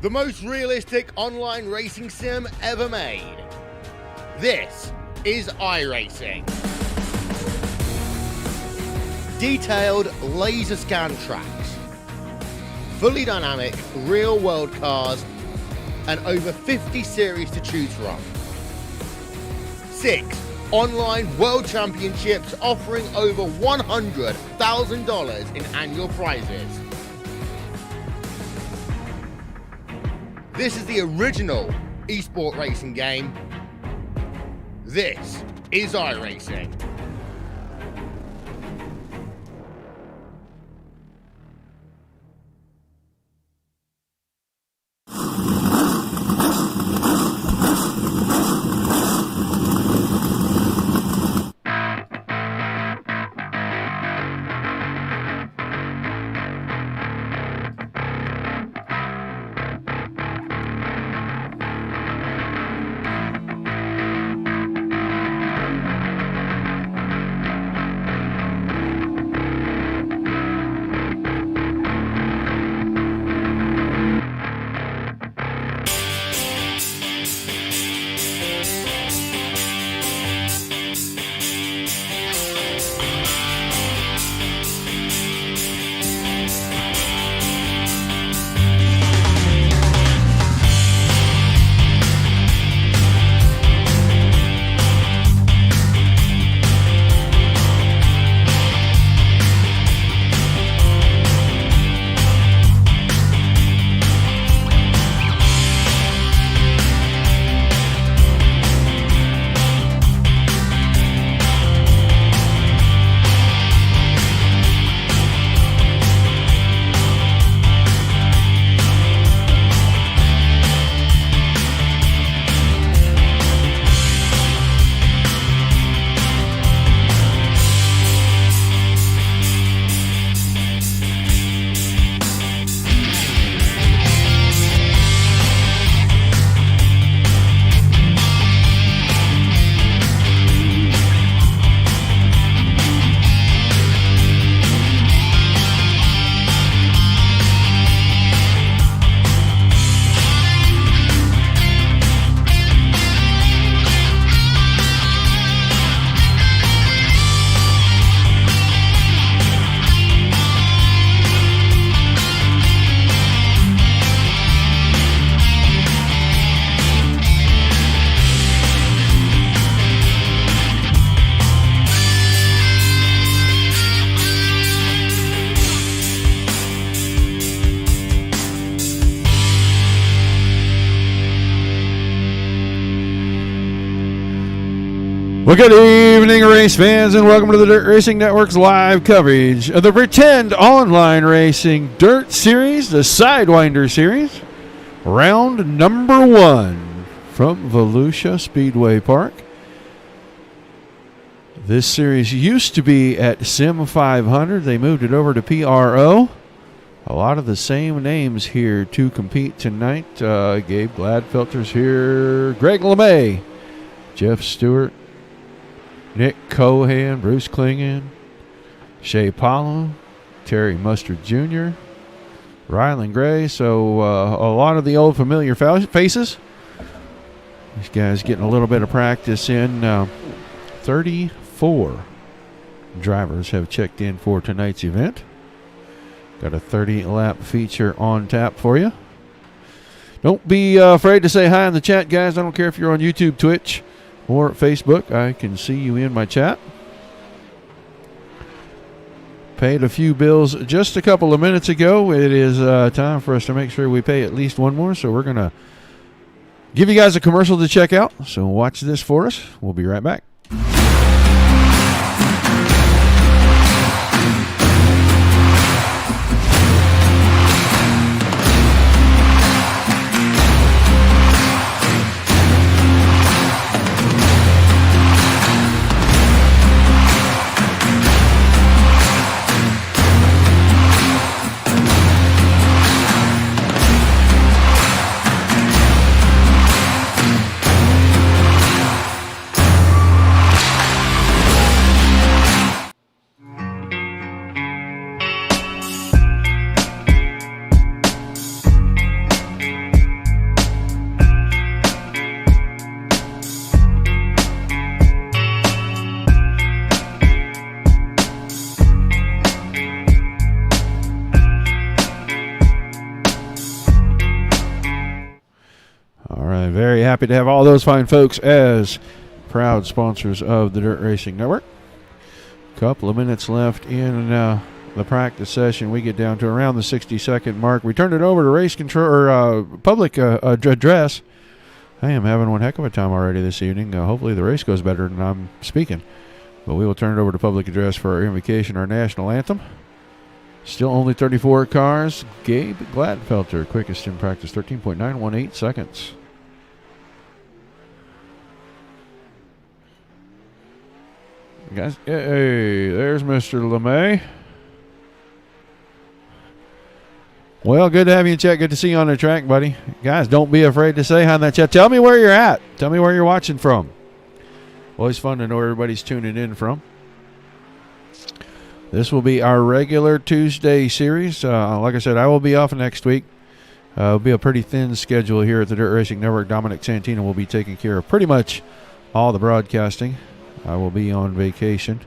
the most realistic online racing sim ever made. This is iRacing. Detailed laser scan tracks, fully dynamic real-world cars, and over 50 series to choose from. 6 online world championships offering over $100,000 in annual prizes. This is the original esport racing game. This is iRacing. Well, good evening, race fans, and welcome to the Dirt Racing Network's live coverage of the Pretend Online Racing Dirt Series, the Sidewinder Series, round number 1 from Volusia Speedway Park. This series used to be at Sim 500. They moved it over to PRO. A lot of the same names here to compete tonight. Gabe Gladfelter's here, Greg LeMay, Jeff Stewart, Nick Cohan, Bruce Klingon, Shea Paulo, Terry Mustard Jr., Rylan Gray. So a lot of the old familiar faces. These guys getting a little bit of practice in. 34 drivers have checked in for tonight's event. Got a 30-lap feature on tap for you. Don't be afraid to say hi in the chat, guys. I don't care if you're on YouTube, Twitch, or Facebook. I can see you in my chat. Paid a few bills just a couple of minutes ago. It is time for us to make sure we pay at least one more. So we're going to give you guys a commercial to check out. So watch this for us. We'll be right back. happy to have all those fine folks as proud sponsors of the Dirt Racing Network. Couple of minutes left in the practice session. We get down to around the 60-second mark. We turn it over to race control or public address. I am having one heck of a time already this evening. Hopefully the race goes better than I'm speaking. But we will turn it over to public address for our invocation, our national anthem. Still only 34 cars. Gabe Gladfelter, quickest in practice, 13.918 seconds. Guys, hey, there's Mr. LeMay. Well, good to have you in chat. Good to see you on the track, buddy. Guys, don't be afraid to say hi in that chat. Tell me where you're at. Tell me where you're watching from. Always fun to know where everybody's tuning in from. This will be our regular Tuesday series. Like I said, I will be off next week. It'll be a pretty thin schedule here at the Dirt Racing Network. Dominic Santino will be taking care of pretty much all the broadcasting. I will be on vacation.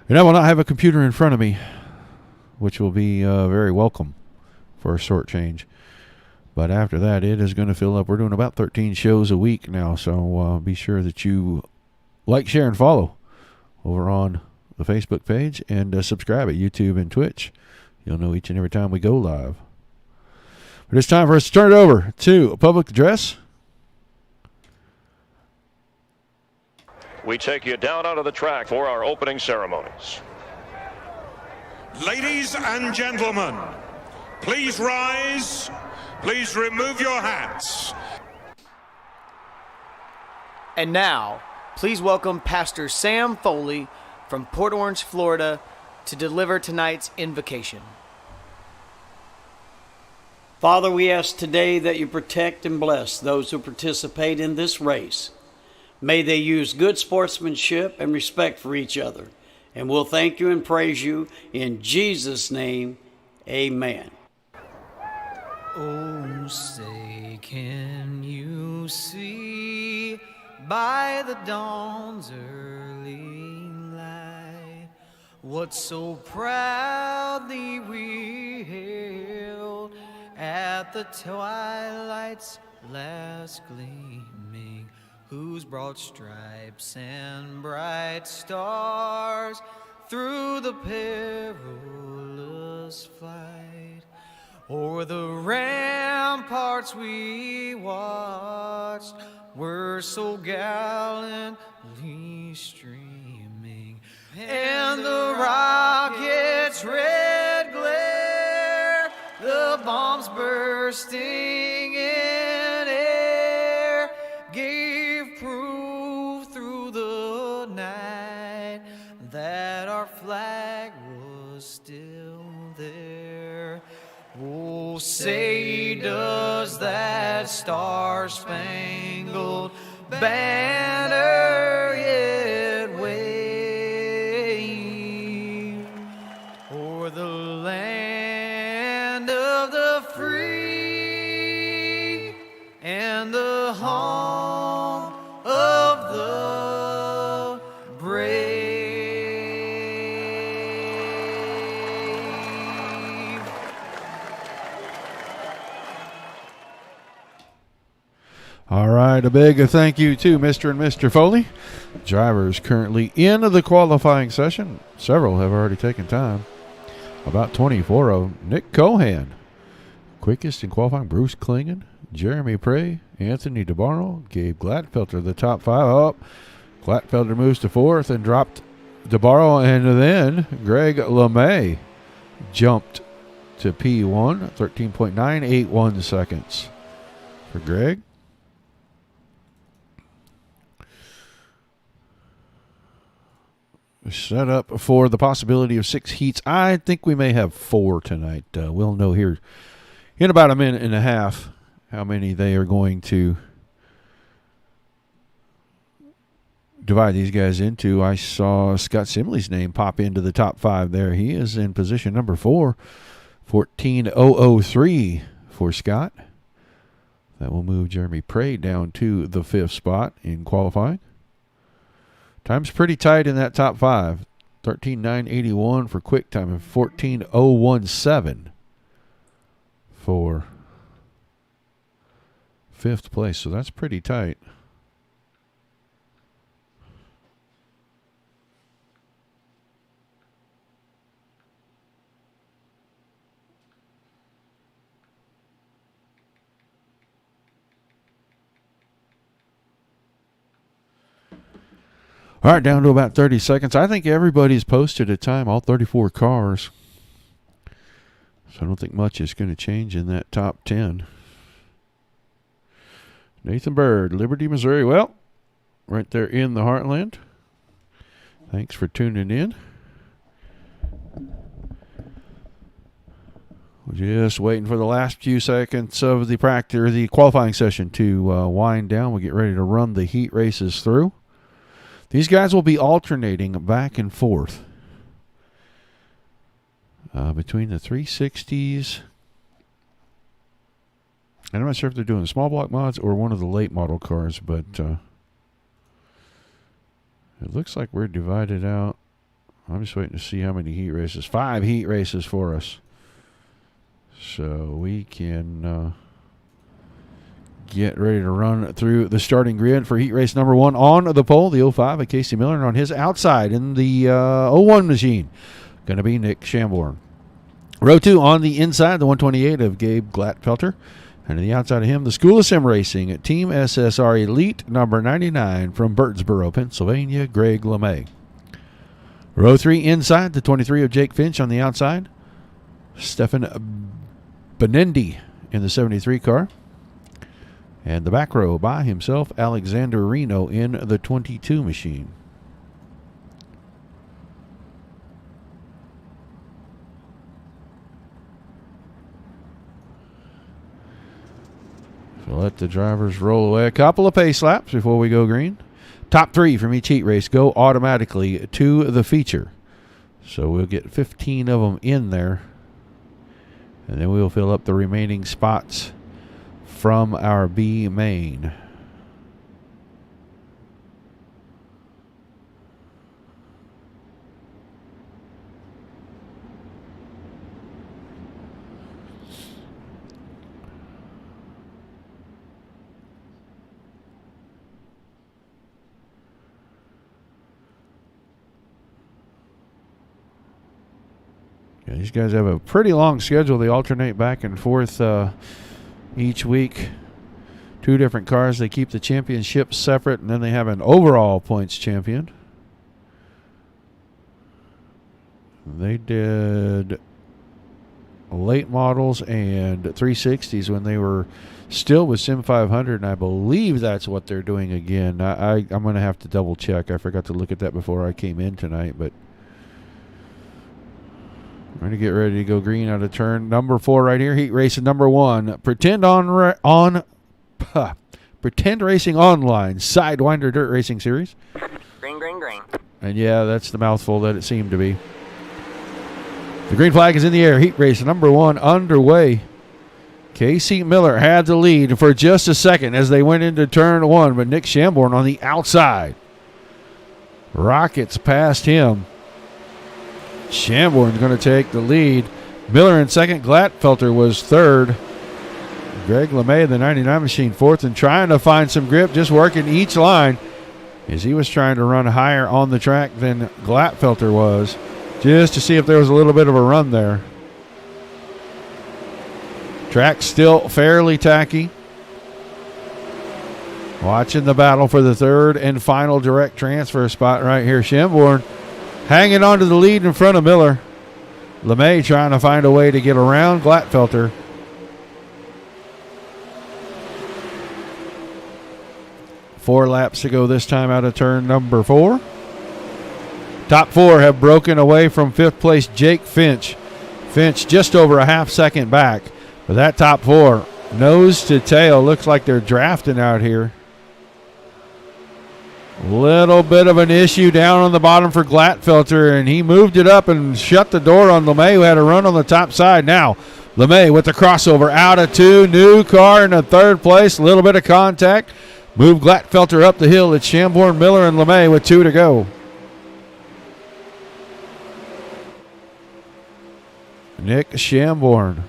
And I will not have a computer in front of me, which will be very welcome for a short change. But after that, it is going to fill up. We're doing about 13 shows a week now, so be sure that you like, share, and follow over on the Facebook page, and subscribe at YouTube and Twitch. You'll know each and every time we go live. But it's time for us to turn it over to a public address. We take you down onto the track for our opening ceremonies. Ladies and gentlemen, please rise. Please remove your hats. And now, please welcome Pastor Sam Foley from Port Orange, Florida, to deliver tonight's invocation. Father, we ask today that you protect and bless those who participate in this race. May they use good sportsmanship and respect for each other. And we'll thank you and praise you in Jesus' name. Amen. Oh, say, can you see by the dawn's early light what so proudly we hailed at the twilight's last gleaming, whose broad stripes and bright stars through the perilous fight o'er the ramparts we watched were so gallantly streaming, and the rocket's red glare, the bombs bursting in air, gave proof through the night that our flag was still there. Oh, say does that star-spangled banner yet wave o'er the land of the free and the home of the brave? All right, a big thank you to Mr. and Mr. Foley. Drivers currently in the qualifying session. Several have already taken time. About 24 of them. Nick Cohan, quickest in qualifying. Bruce Klingon, Jeremy Prey, Anthony DeBarro, Gabe Gladfelter, the top five. Oh, Gladfelter moves to fourth and dropped DeBarro, and then Greg LeMay jumped to P1, 13.981 seconds for Greg. Set up for the possibility of 6 heats. I think we may have 4 tonight. We'll know here in about a minute and a half how many they are going to divide these guys into. I saw Scott Simley's name pop into the top 5 there. He is in position number 4, 14.003 for Scott. That will move Jeremy Prey down to the 5th spot in qualifying. Time's pretty tight in that top 5. 13.981 for quick time and 14.017 for 5th place, so that's pretty tight. All right, down to about 30 seconds. I think everybody's posted a time, all 34 cars. So I don't think much is going to change in that top 10. Nathan Bird, Liberty, Missouri. Well, right there in the heartland. Thanks for tuning in. We're just waiting for the last few seconds of the practice, or the qualifying session to wind down. We'll get ready to run the heat races through. These guys will be alternating back and forth between the 360s. And I'm not sure if they're doing the small block mods or one of the late model cars, but it looks like we're divided out. I'm just waiting to see how many heat races. 5 heat races for us. So we can get ready to run through the starting grid for heat race number 1 on the pole, the 05 of Casey Miller, and on his outside in the 01 machine, going to be Nick Shamborn. Row 2 on the inside, the 128 of Gabe Glatfelter, and on the outside of him, the School of Sim Racing at Team SSR Elite number 99 from Birdsboro, Pennsylvania, Greg LeMay. Row 3 inside, the 23 of Jake Finch on the outside, Stefan Benendi in the 73 car. And the back row by himself, Alexander Reno in the 22 machine. So let the drivers roll away. A couple of pace laps before we go green. Top 3 from each heat race go automatically to the feature. So we'll get 15 of them in there. And then we'll fill up the remaining spots from our B main. Yeah, these guys have a pretty long schedule. They alternate back and forth each week. 2 different cars. They keep the championships separate, and then they have an overall points champion. They did late models and 360s when they were still with Sim 500, and I believe that's what they're doing again. I'm going to have to double check. I forgot to look at that before I came in tonight, but we're going to get ready to go green out of turn number 4 right here. Heat racing number 1. Pretend Racing Online Sidewinder Dirt Racing Series. Green. And yeah, that's the mouthful that it seemed to be. The green flag is in the air. Heat race number 1 underway. Casey Miller had the lead for just a second as they went into turn 1, but Nick Shamborn on the outside. Rockets past him. Shamborn's going to take the lead. Miller in second. Glatfelter was third. Greg LeMay, the 99 machine, fourth, and trying to find some grip, just working each line as he was trying to run higher on the track than Glatfelter was, just to see if there was a little bit of a run there. Track still fairly tacky. Watching the battle for the third and final direct transfer spot right here. Shamborn hanging on to the lead in front of Miller. LeMay trying to find a way to get around Glatfelter. Four laps to go this time out of turn number 4. Top 4 have broken away from 5th place Jake Finch. Finch just over a half second back. But that top 4, nose to tail, looks like they're drafting out here. Little bit of an issue down on the bottom for Glatfelter, and he moved it up and shut the door on LeMay, who had a run on the top side. Now, LeMay with the crossover out of 2. New car in the 3rd place. A little bit of contact. Move Glatfelter up the hill. It's Shamborn, Miller, and LeMay with 2 to go. Nick Shamborn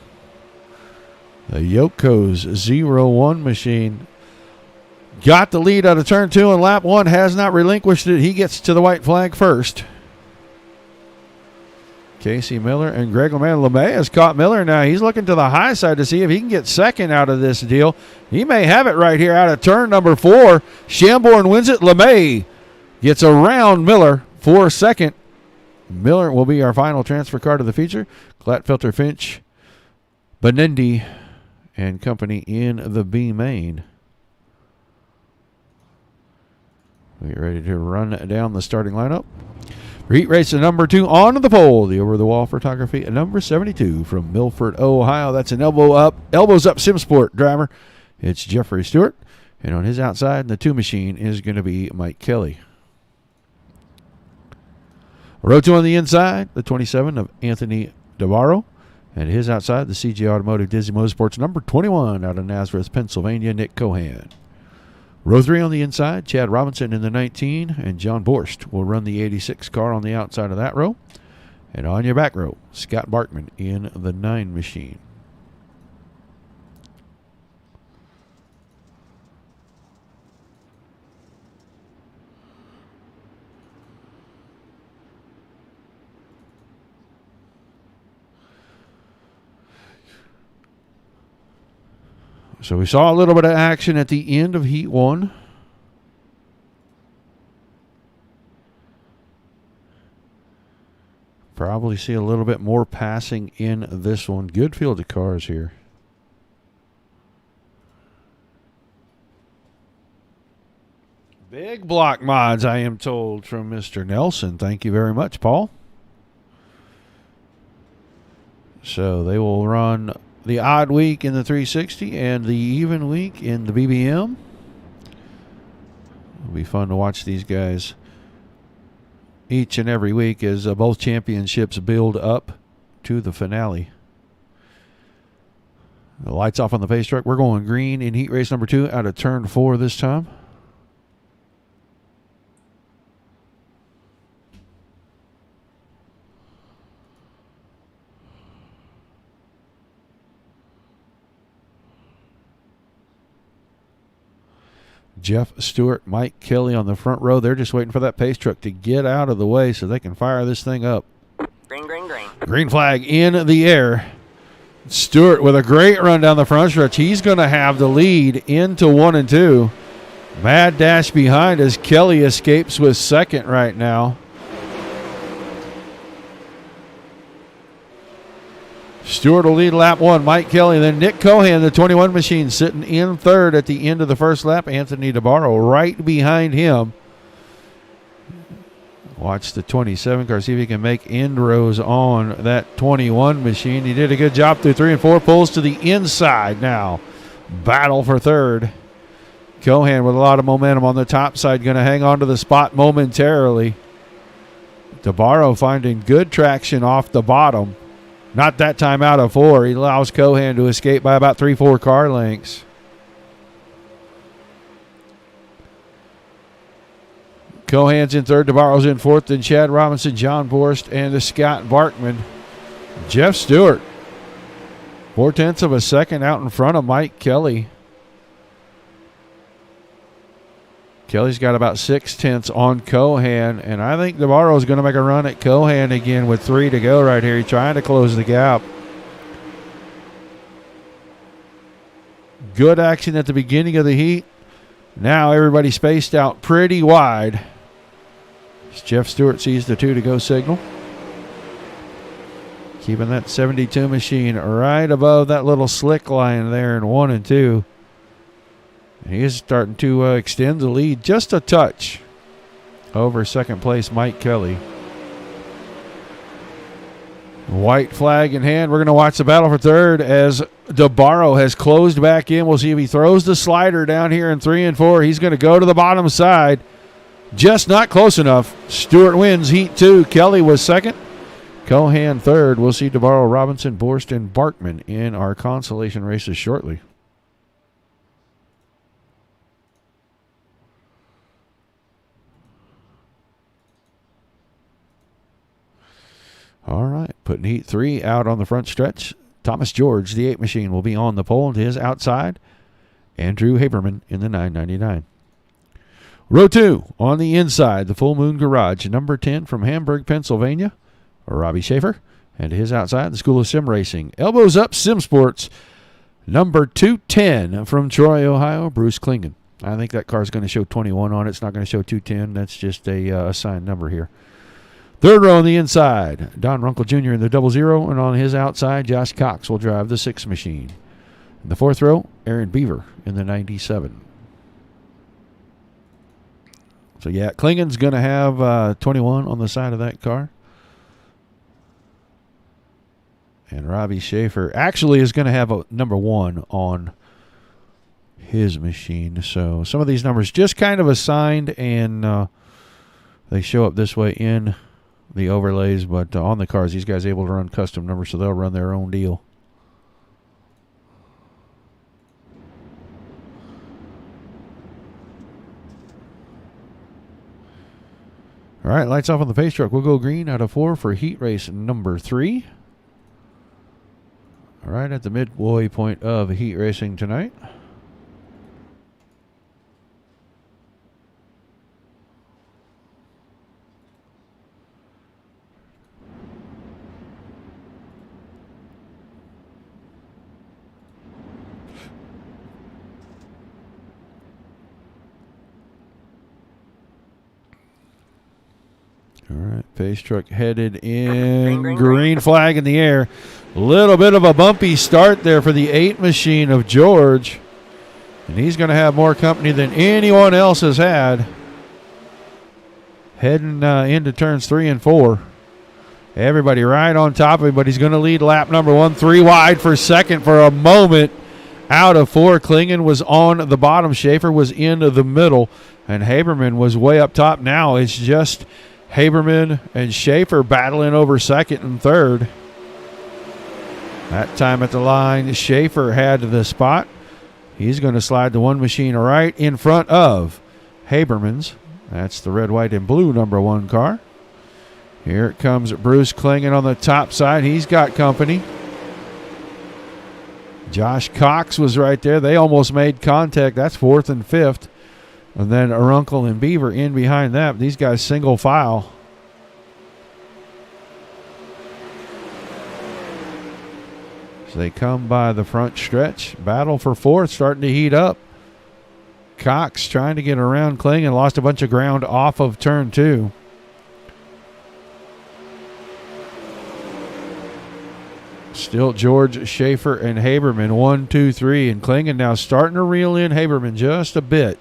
The Yoko's 0-1 machine got the lead out of turn 2, and lap 1 has not relinquished it. He gets to the white flag first. Casey Miller and Greg LeMay. LeMay has caught Miller now. He's looking to the high side to see if he can get second out of this deal. He may have it right here out of turn number 4. Shamborn wins it. LeMay gets around Miller for second. Miller will be our final transfer card of the feature. Glatfelter, Finch, Benendi, and company in the B main. We are ready to run down the starting lineup. Heat race number 2 onto the pole. The over-the-wall photography at number 72 from Milford, Ohio. That's an elbows up Simsport driver. It's Jeffrey Stewart. And on his outside, the 2 machine is going to be Mike Kelly. Row 2 on the inside, the 27 of Anthony DeBarro. And his outside, the CJ Automotive Disney Motorsports number 21 out of Nazareth, Pennsylvania, Nick Cohan. Row 3 on the inside, Chad Robinson in the 19, and John Borst will run the 86 car on the outside of that row. And on your back row, Scott Barkman in the 9 machine. So we saw a little bit of action at the end of Heat 1. Probably see a little bit more passing in this one. Good field of cars here. Big block mods, I am told, from Mr. Nelson. Thank you very much, Paul. So they will run the odd week in the 360 and the even week in the BBM. It'll be fun to watch these guys each and every week as both championships build up to the finale. The lights off on the pace truck. We're going green in heat race number 2 out of turn 4 this time. Jeff Stewart, Mike Kelly on the front row. They're just waiting for that pace truck to get out of the way so they can fire this thing up. Green, green, green. Green flag in the air. Stewart with a great run down the front stretch. He's going to have the lead into 1 and 2. Mad dash behind as Kelly escapes with second right now. Stewart will lead lap 1. Mike Kelly, then Nick Cohan, the 21 machine, sitting in third at the end of the first lap. Anthony DeBarro right behind him. Watch the 27 car, see if he can make end rows on that 21 machine. He did a good job through 3 and 4. Pulls to the inside now. Battle for third. Cohan with a lot of momentum on the top side, going to hang on to the spot momentarily. DeBarro finding good traction off the bottom. Not that time out of 4. He allows Cohan to escape by about 3-4 car lengths. Cohan's in third. DeBarro's in fourth. Then Chad Robinson, John Borst, and Scott Barkman. Jeff Stewart, 4/10 of a second out in front of Mike Kelly. Kelly's got about 6/10 on Cohan, and I think DeBarro's going to make a run at Cohan again with 3 to go right here. He's trying to close the gap. Good action at the beginning of the heat. Now everybody spaced out pretty wide. Jeff Stewart sees the 2 to go signal. Keeping that 72 machine right above that little slick line there in 1 and 2. He is starting to extend the lead just a touch over second place Mike Kelly. White flag in hand. We're going to watch the battle for third as DeBarro has closed back in. We'll see if he throws the slider down here in 3 and 4. He's going to go to the bottom side. Just not close enough. Stewart wins heat 2. Kelly was second. Cohan third. We'll see DeBarro, Robinson, Borst, and Barkman in our consolation races shortly. All right, putting heat 3 out on the front stretch. Thomas George, the 8 machine, will be on the pole. To his outside, Andrew Haberman in the 999. Row 2, on the inside, the Full Moon Garage, number 10 from Hamburg, Pennsylvania, Robbie Schaefer. And to his outside, the School of Sim Racing, Elbows Up Sim Sports, number 210 from Troy, Ohio, Bruce Klingen. I think that car's going to show 21 on it. It's not going to show 210. That's just a assigned number here. Third row on the inside, Don Runkle Jr. in the 00, and on his outside, Josh Cox will drive the 6 machine. In the fourth row, Aaron Beaver in the 97. So, yeah, Klingen's going to have 21 on the side of that car. And Robbie Schaefer actually is going to have a number 1 on his machine. So some of these numbers just kind of assigned, and they show up this way in the overlays. But on the cars, these guys are able to run custom numbers, so they'll run their own deal. All right, lights off on the pace truck. We'll go green out of 4 for heat race number 3. All right, at the midway point of heat racing tonight. All right, pace truck headed in. Green flag in the air. A little bit of a bumpy start there for the 8 machine of George. And he's going to have more company than anyone else has had. Heading into turns 3 and 4. Everybody right on top of him, but he's going to lead lap number 1. 3 wide for second for a moment. Out of 4, Klingen was on the bottom. Schaefer was in the middle. And Haberman was way up top. Now it's just Haberman and Schaefer battling over second and third. That time at the line, Schaefer had the spot. He's going to slide the 1 machine right in front of Haberman's. That's the red, white, and blue number 1 car. Here it comes Bruce Klingen on the top side. He's got company. Josh Cox was right there. They almost made contact. That's 4th and 5th. And then Arunkel and Beaver in behind that. These guys single file. So they come by the front stretch. Battle for 4th starting to heat up. Cox trying to get around Klingen. Lost a bunch of ground off of turn 2. Still George, Schaefer, and Haberman. 1, 2, 3. And Klingen now starting to reel in Haberman just a bit.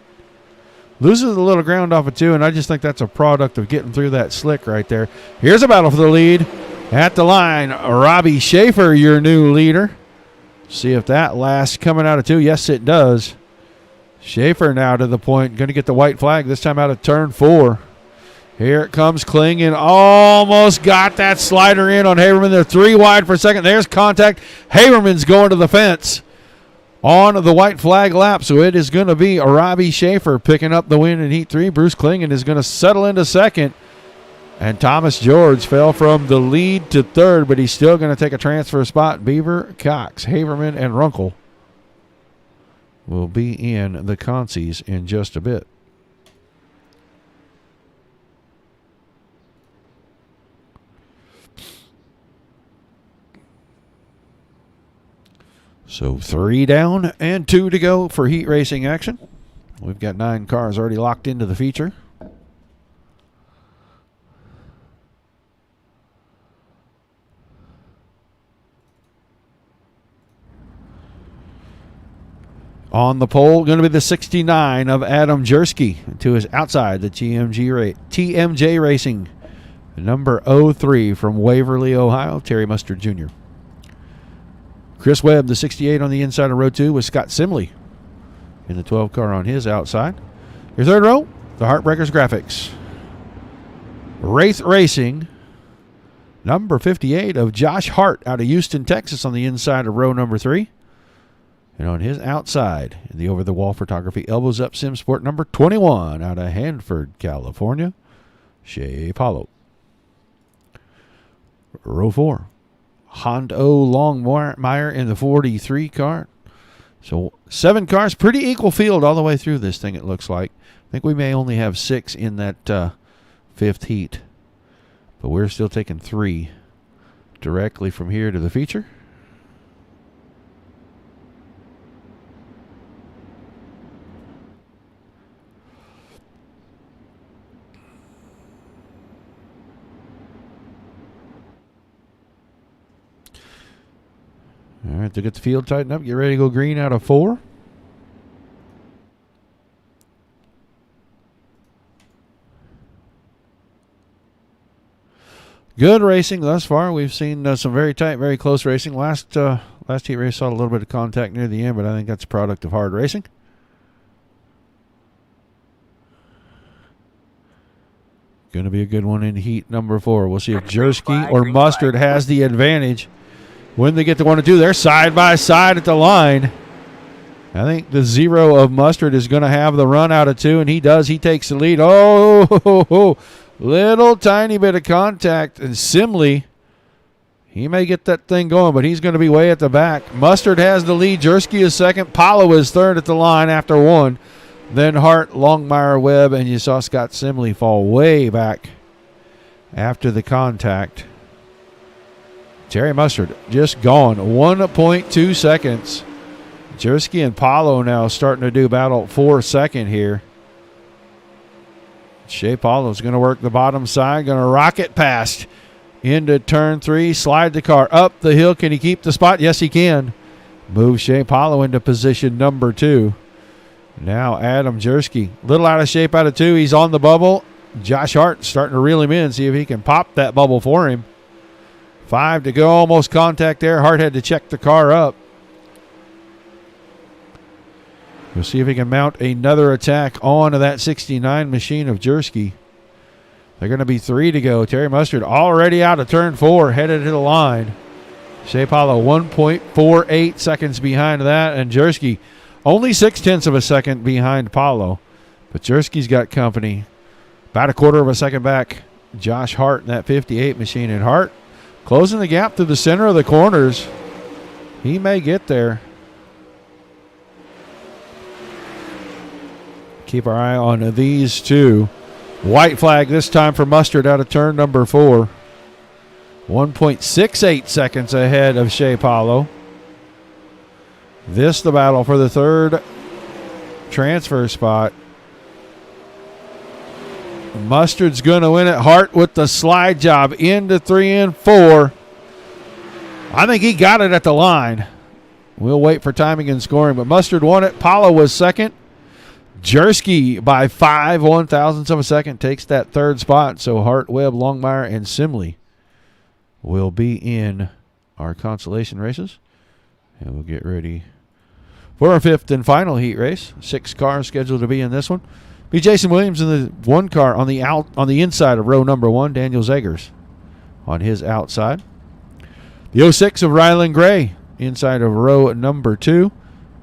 Loses a little ground off of 2, and I just think that's a product of getting through that slick right there. Here's a battle for the lead. At the line, Robbie Schaefer, your new leader. See if that lasts coming out of 2. Yes, it does. Schaefer now to the point. Going to get the white flag, this time out of turn 4. Here it comes Klingen. Almost got that slider in on Haberman. They're 3 wide for second. There's contact. Haberman's going to the fence on the white flag lap. So it is going to be Robbie Schaefer picking up the win in Heat 3. Bruce Klingen is going to settle into second. And Thomas George fell from the lead to third, but he's still going to take a transfer spot. Beaver, Cox, Haberman, and Runkle will be in the consies in just a bit. So 3 down and 2 to go for heat racing action. We've got 9 cars already locked into the feature. On the pole, going to be the 69 of Adam Jersky. To his outside, the TMJ Racing, number 03 from Waverly, Ohio, Terry Mustard Jr. Chris Webb, the 68 on the inside of row 2 with Scott Simley in the 12 car on his outside. Your third row, the Heartbreakers Graphics. Wraith Racing, number 58 of Josh Hart out of Houston, Texas on the inside of row number 3. And on his outside, in the over-the-wall photography, Elbows Up Sim Sport number 21 out of Hanford, California, Shea Paulo. Row 4, Hondo Longmire in the 43 car. So 7 cars, pretty equal field all the way through this thing, it looks like. I think we may only have 6 in that 5th heat. But we're still taking 3 directly from here to the feature. All right, to get the field tightened up, get ready to go green out of 4. Good racing thus far. We've seen some very tight, very close racing. Last heat race saw a little bit of contact near the end, but I think that's a product of hard racing. Going to be a good one in heat number 4. We'll see if Jersky or Mustard has the advantage when they get to 1 and 2. They're side by side at the line. I think the 0 of Mustard is going to have the run out of 2, and he does. He takes the lead. Oh, little tiny bit of contact, and Simley, he may get that thing going, but he's going to be way at the back. Mustard has the lead. Jersky is second. Paulo is third at the line after 1. Then Hart, Longmire, Webb, and you saw Scott Simley fall way back after the contact. Terry Mustard just gone. 1.2 seconds. Jersky and Paulo now starting to do battle for second here. Shea Paulo's going to work the bottom side, going to rocket past into turn 3, slide the car up the hill. Can he keep the spot? Yes, he can. Move Shea Paulo into position number 2. Now Adam Jersky, little out of shape out of 2. He's on the bubble. Josh Hart starting to reel him in, see if he can pop that bubble for him. 5 to go, almost contact there. Hart had to check the car up. We'll see if he can mount another attack on that 69 machine of Jersky. They're going to be 3 to go. Terry Mustard already out of turn 4, headed to the line. Shea Paulo 1.48 seconds behind that, and Jersky only 0.6 of a second behind Paulo. But Jersky's got company. About a quarter of a second back. Josh Hart in that 58 machine, and Hart closing the gap through the center of the corners. He may get there. Keep our eye on these two. White flag this time for Mustard out of turn number 4. 1.68 seconds ahead of Shea Paulo. This the battle for the 3rd transfer spot. Mustard's going to win it. Hart with the slide job into 3 and 4. I think he got it at the line. We'll wait for timing and scoring, but Mustard won it. Paulo was second. Jersky by 5 1/1000ths of a second takes that 3rd spot. So Hart, Webb, Longmire, and Simley will be in our consolation races. And we'll get ready for our 5th and final heat race. 6 cars scheduled to be in this one. Be Jason Williams in the 1 car on the inside of row number 1. Daniel Zegers on his outside. The 06 of Ryland Gray inside of row number 2.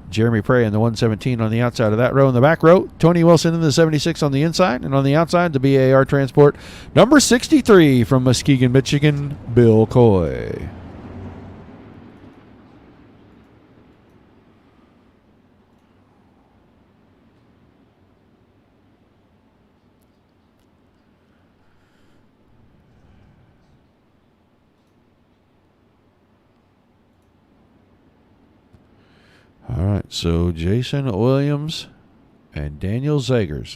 Jeremy Prey in the 117 on the outside of that row. In the back row, Tony Wilson in the 76 on the inside. And on the outside, the BAR Transport number 63 from Muskegon, Michigan, Bill Coy. All right, so Jason Williams and Daniel Zegers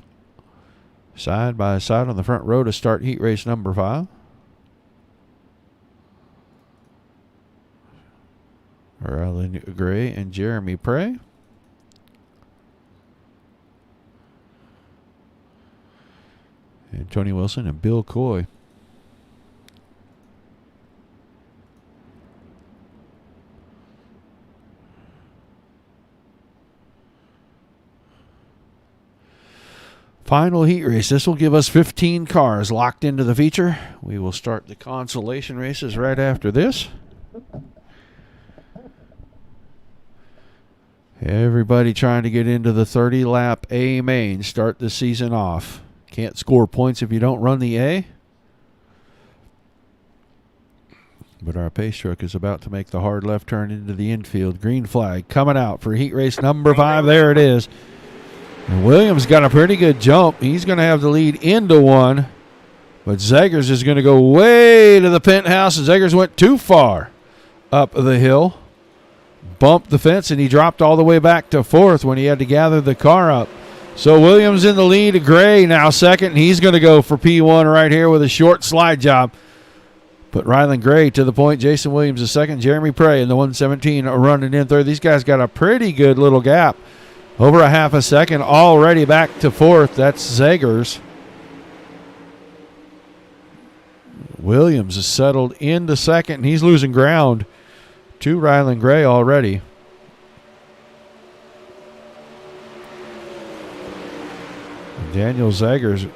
side by side on the front row to start heat race number 5. Ryland Gray and Jeremy Prey. And Tony Wilson and Bill Coy. Final heat race. This will give us 15 cars locked into the feature. We will start the consolation races right after this. Everybody trying to get into the 30-lap A main. Start the season off. Can't score points if you don't run the A. But our pace truck is about to make the hard left turn into the infield. Green flag coming out for heat race number 5. There it is. And Williams got a pretty good jump. He's going to have the lead into 1. But Zegers is going to go way to the penthouse. And Zegers went too far up the hill. Bumped the fence, and he dropped all the way back to 4th when he had to gather the car up. So Williams in the lead. Gray now 2nd. And he's going to go for P1 right here with a short slide job. But Ryland Gray to the point. Jason Williams is 2nd. Jeremy Prey in the 117 running in 3rd. These guys got a pretty good little gap. Over a half a second. Already back to 4th. That's Zegers. Williams is settled into 2nd. And he's losing ground to Ryland Gray already. Daniel Zegers,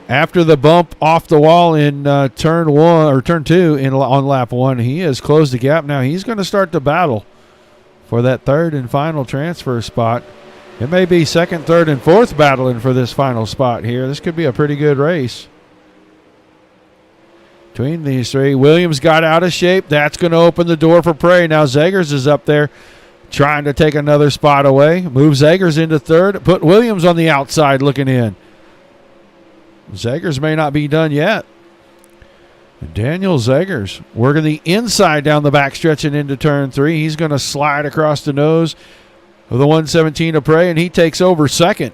after the bump off the wall in turn 2 on lap 1, he has closed the gap. Now he's going to start the battle for that 3rd and final transfer spot. It may be 2nd, 3rd, and 4th battling for this final spot here. This could be a pretty good race between these 3. Williams got out of shape. That's going to open the door for Prey. Now Zegers is up there trying to take another spot away. Move Zegers into 3rd. Put Williams on the outside looking in. Zegers may not be done yet. Daniel Zegers working the inside down the back stretch and into turn 3. He's going to slide across the nose of the 117 of Prey, and he takes over 2nd.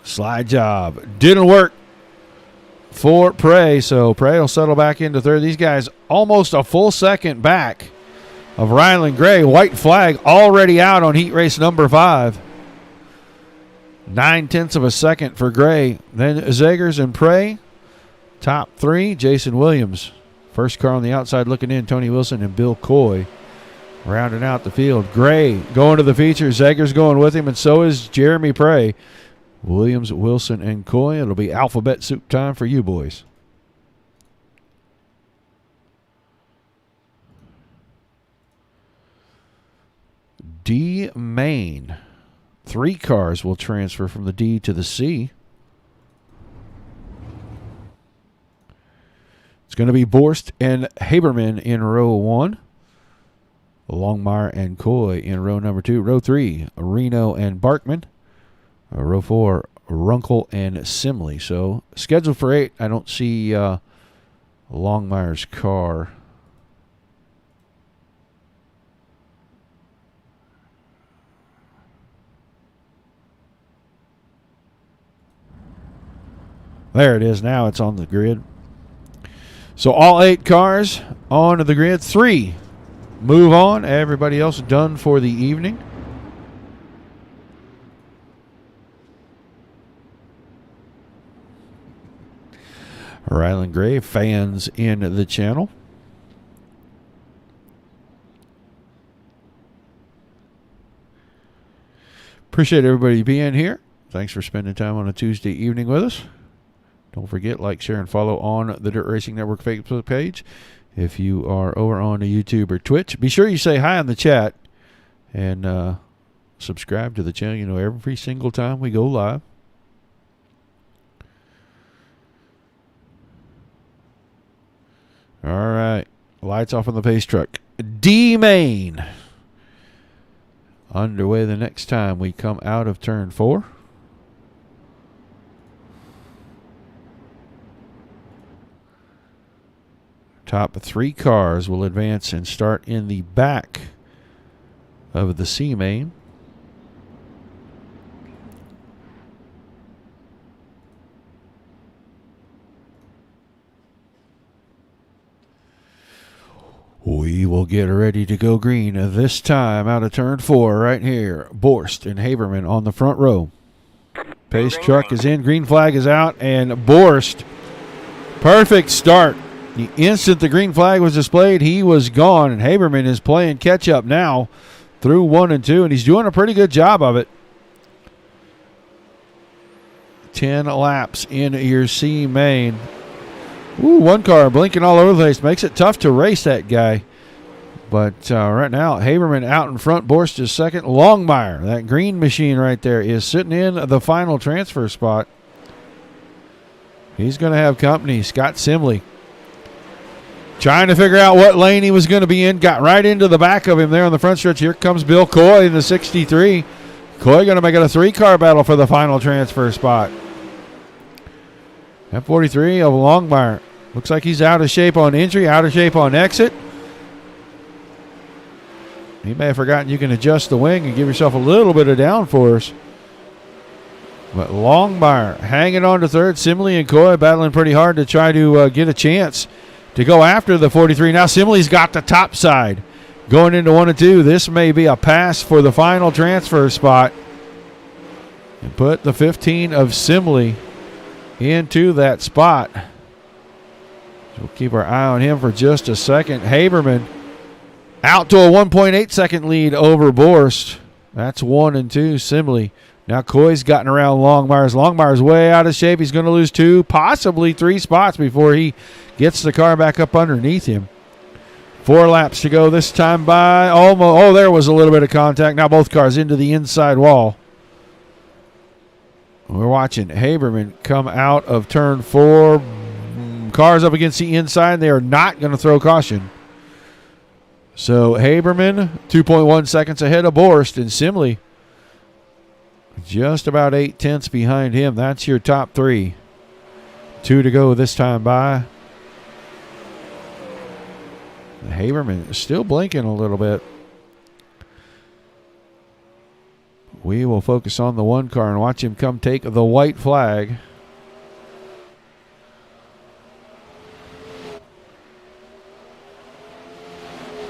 Slide job. Didn't work for Prey, so Prey will settle back into 3rd. These guys almost a full second back of Ryland Gray. White flag already out on heat race number 5. 9/10 of a second for Gray. Then Zegers and Prey. Top 3, Jason Williams. First car on the outside looking in, Tony Wilson and Bill Coy. Rounding out the field. Gray going to the feature. Zegers going with him, and so is Jeremy Prey. Williams, Wilson, and Coy. It'll be alphabet soup time for you boys. D main. 3 cars will transfer from the D to the C. It's going to be Borst and Haberman in row 1. Longmire and Coy in row number 2. Row 3, Reno and Barkman. Row 4, Runkle and Simley. So scheduled for 8. I don't see Longmire's car. There it is. Now it's on the grid. So all 8 cars on the grid. 3 move on. Everybody else done for the evening. Ryland Gray fans in the channel. Appreciate everybody being here. Thanks for spending time on a Tuesday evening with us. Don't forget, like, share, and follow on the Dirt Racing Network Facebook page. If you are over on the YouTube or Twitch, be sure you say hi in the chat and subscribe to the channel. You know, every single time we go live. All right. Lights off on the pace truck. D main. Underway the next time we come out of turn 4. Top 3 cars will advance and start in the back of the C main. We will get ready to go green this time out of turn 4 right here. Borst and Haberman on the front row. Pace truck is in, green flag is out, and Borst, perfect start. The instant the green flag was displayed, he was gone, and Haberman is playing catch-up now through 1 and 2, and he's doing a pretty good job of it. 10 laps in your C main. Ooh, 1 car blinking all over the place. Makes it tough to race that guy. But right now, Haberman out in front. Borst is 2nd. Longmire, that green machine right there, is sitting in the final transfer spot. He's going to have company. Scott Simley trying to figure out what lane he was going to be in. Got right into the back of him there on the front stretch. Here comes Bill Coy in the 63. Coy going to make it a 3-car battle for the final transfer spot. F43 of Longmire. Looks like he's out of shape on entry, out of shape on exit. He may have forgotten you can adjust the wing and give yourself a little bit of downforce. But Longmire hanging on to third. Simley and Coy battling pretty hard to try to get a chance to go after the 43. Now Simley's got the top side. Going into 1 and 2, this may be a pass for the final transfer spot. And put the 15 of Simley into that spot. We'll keep our eye on him for just a second. Haberman out to a 1.8 second lead over Borst. That's 1 and 2. Simley. Now Coy's gotten around Longmire's. Longmire's way out of shape. He's going to lose 2, possibly 3 spots before he gets the car back up underneath him. 4 laps to go this time by almost. Oh, there was a little bit of contact. Now both cars into the inside wall. We're watching Haberman come out of turn 4. Cars up against the inside. They are not going to throw caution. So Haberman 2.1 seconds ahead of Borst, and Simley just about 8 tenths behind him. That's your top 3. 2 to go this time by. Haberman is still blinking a little bit. We will focus on the 1 car and watch him come take the white flag.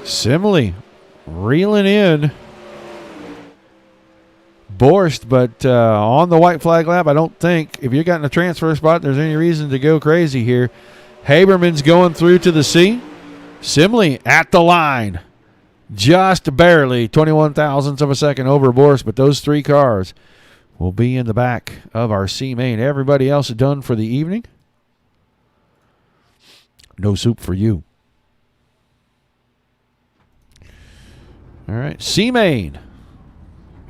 Simley reeling in Borst, but on the white flag lap, I don't think, if you're getting a transfer spot, there's any reason to go crazy here. Haberman's going through to the C. Simley at the line. Just barely 21 thousandths of a second over Borst, but those 3 cars will be in the back of our C main. Everybody else done for the evening. No soup for you. All right, C main.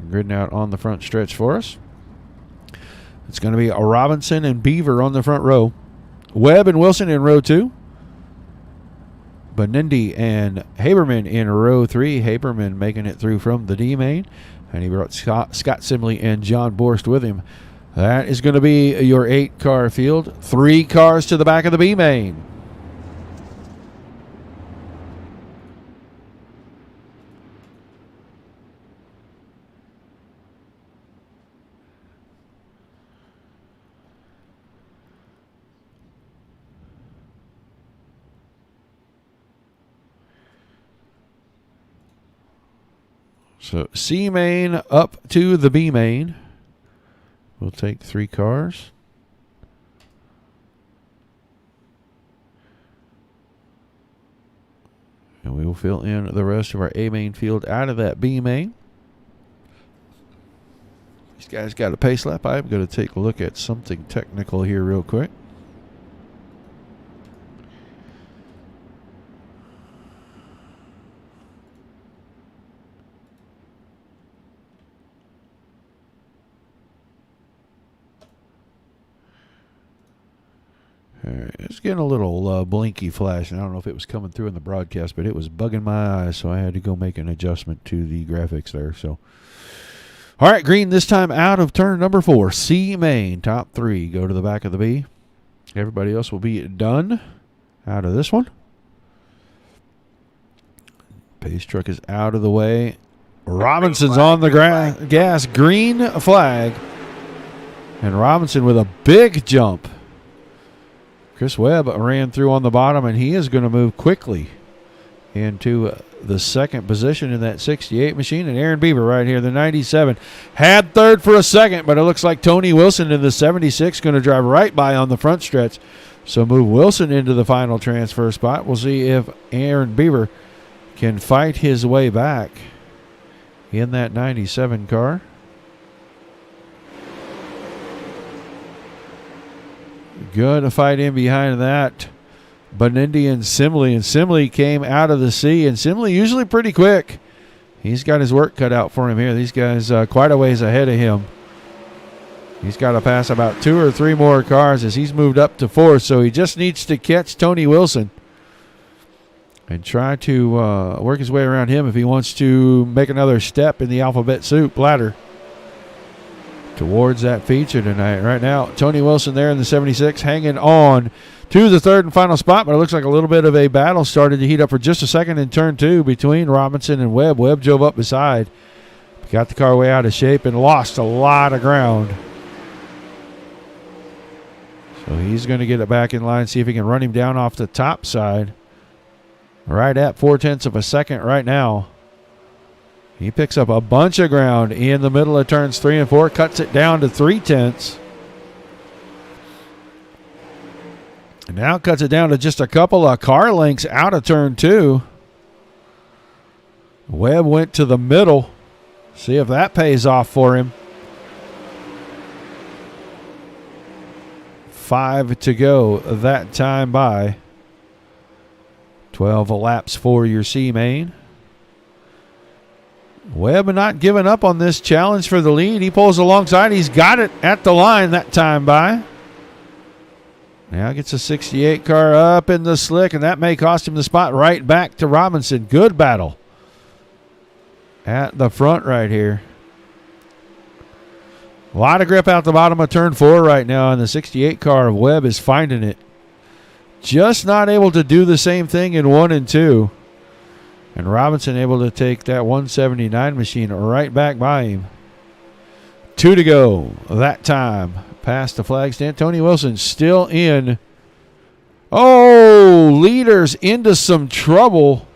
Gridding out on the front stretch for us. It's going to be a Robinson and Beaver on the front row. Webb and Wilson in row 2. Benindy and Haberman in row 3. Haberman making it through from the D main. And he brought Scott Simley and John Borst with him. That is going to be your 8-car field. 3 cars to the back of the B main. So C main up to the B main. We'll take 3 cars. And we will fill in the rest of our A main field out of that B main. These guys got a pace lap. I'm going to take a look at something technical here real quick. All right, it's getting a little blinky flash, and I don't know if it was coming through in the broadcast, but it was bugging my eyes, so I had to go make an adjustment to the graphics there. So, all right, green this time out of turn number 4. C main, top 3, go to the back of the B. Everybody else will be done out of this one. Pace truck is out of the way. Robinson's on the gas, green flag. And Robinson with a big jump. Chris Webb ran through on the bottom, and he is going to move quickly into the second position in that 68 machine. And Aaron Beaver right here, the 97, had third for a second, but it looks like Tony Wilson in the 76 going to drive right by on the front stretch. So move Wilson into the final transfer spot. We'll see if Aaron Beaver can fight his way back in that 97 car. Good fight in behind that. Benindy and Simley came out of the sea, and Simley usually pretty quick. He's got his work cut out for him here. These guys quite a ways ahead of him. He's got to pass about 2 or 3 more cars as he's moved up to 4th, so he just needs to catch Tony Wilson and try to work his way around him if he wants to make another step in the alphabet soup ladder towards that feature tonight. Right now, Tony Wilson there in the 76 hanging on to the 3rd and final spot, but it looks like a little bit of a battle started to heat up for just a second in turn 2 between Robinson and Webb. Webb drove up beside, got the car way out of shape, and lost a lot of ground. So he's going to get it back in line, see if he can run him down off the top side. Right at 0.4 of a second right now. He picks up a bunch of ground in the middle of turns 3 and 4, cuts it down to 0.3. And now cuts it down to just a couple of car lengths out of turn 2. Webb went to the middle. See if that pays off for him. 5 to go that time by. 12 laps for your C main. Webb not giving up on this challenge for the lead. He pulls alongside. He's got it at the line that time by. Now gets a 68 car up in the slick, and that may cost him the spot right back to Robinson. Good battle at the front right here. A lot of grip out the bottom of turn 4 right now, and the 68 car of Webb is finding it. Just not able to do the same thing in 1 and 2. And Robinson able to take that 179 machine right back by him. 2 to go that time. Past the flag stand. Tony Wilson still in. Oh, leaders into some trouble.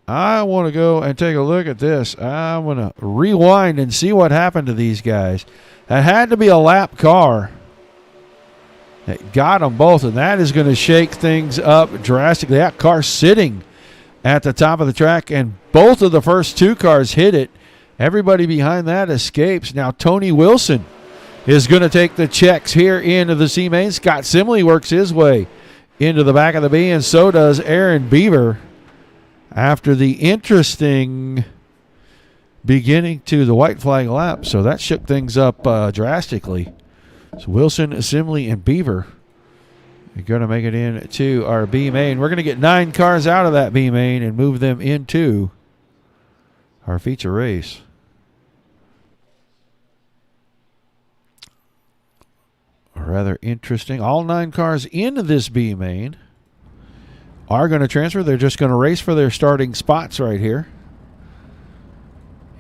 I want to go and take a look at this. I'm going to rewind and see what happened to these guys. That had to be a lap car that got them both, and that is going to shake things up drastically. That car sitting at the top of the track, and both of the first 2 cars hit it. Everybody behind that escapes. Now Tony Wilson is going to take the checks here into the C main. Scott Simley works his way into the back of the B, and so does Aaron Beaver. After the interesting beginning to the white flag lap. So that shook things up drastically. So Wilson, Simley, and Beaver are going to make it into our B main. We're going to get 9 cars out of that B main and move them into our feature race. Rather interesting. All 9 cars into this B main are going to transfer. They're just going to race for their starting spots right here.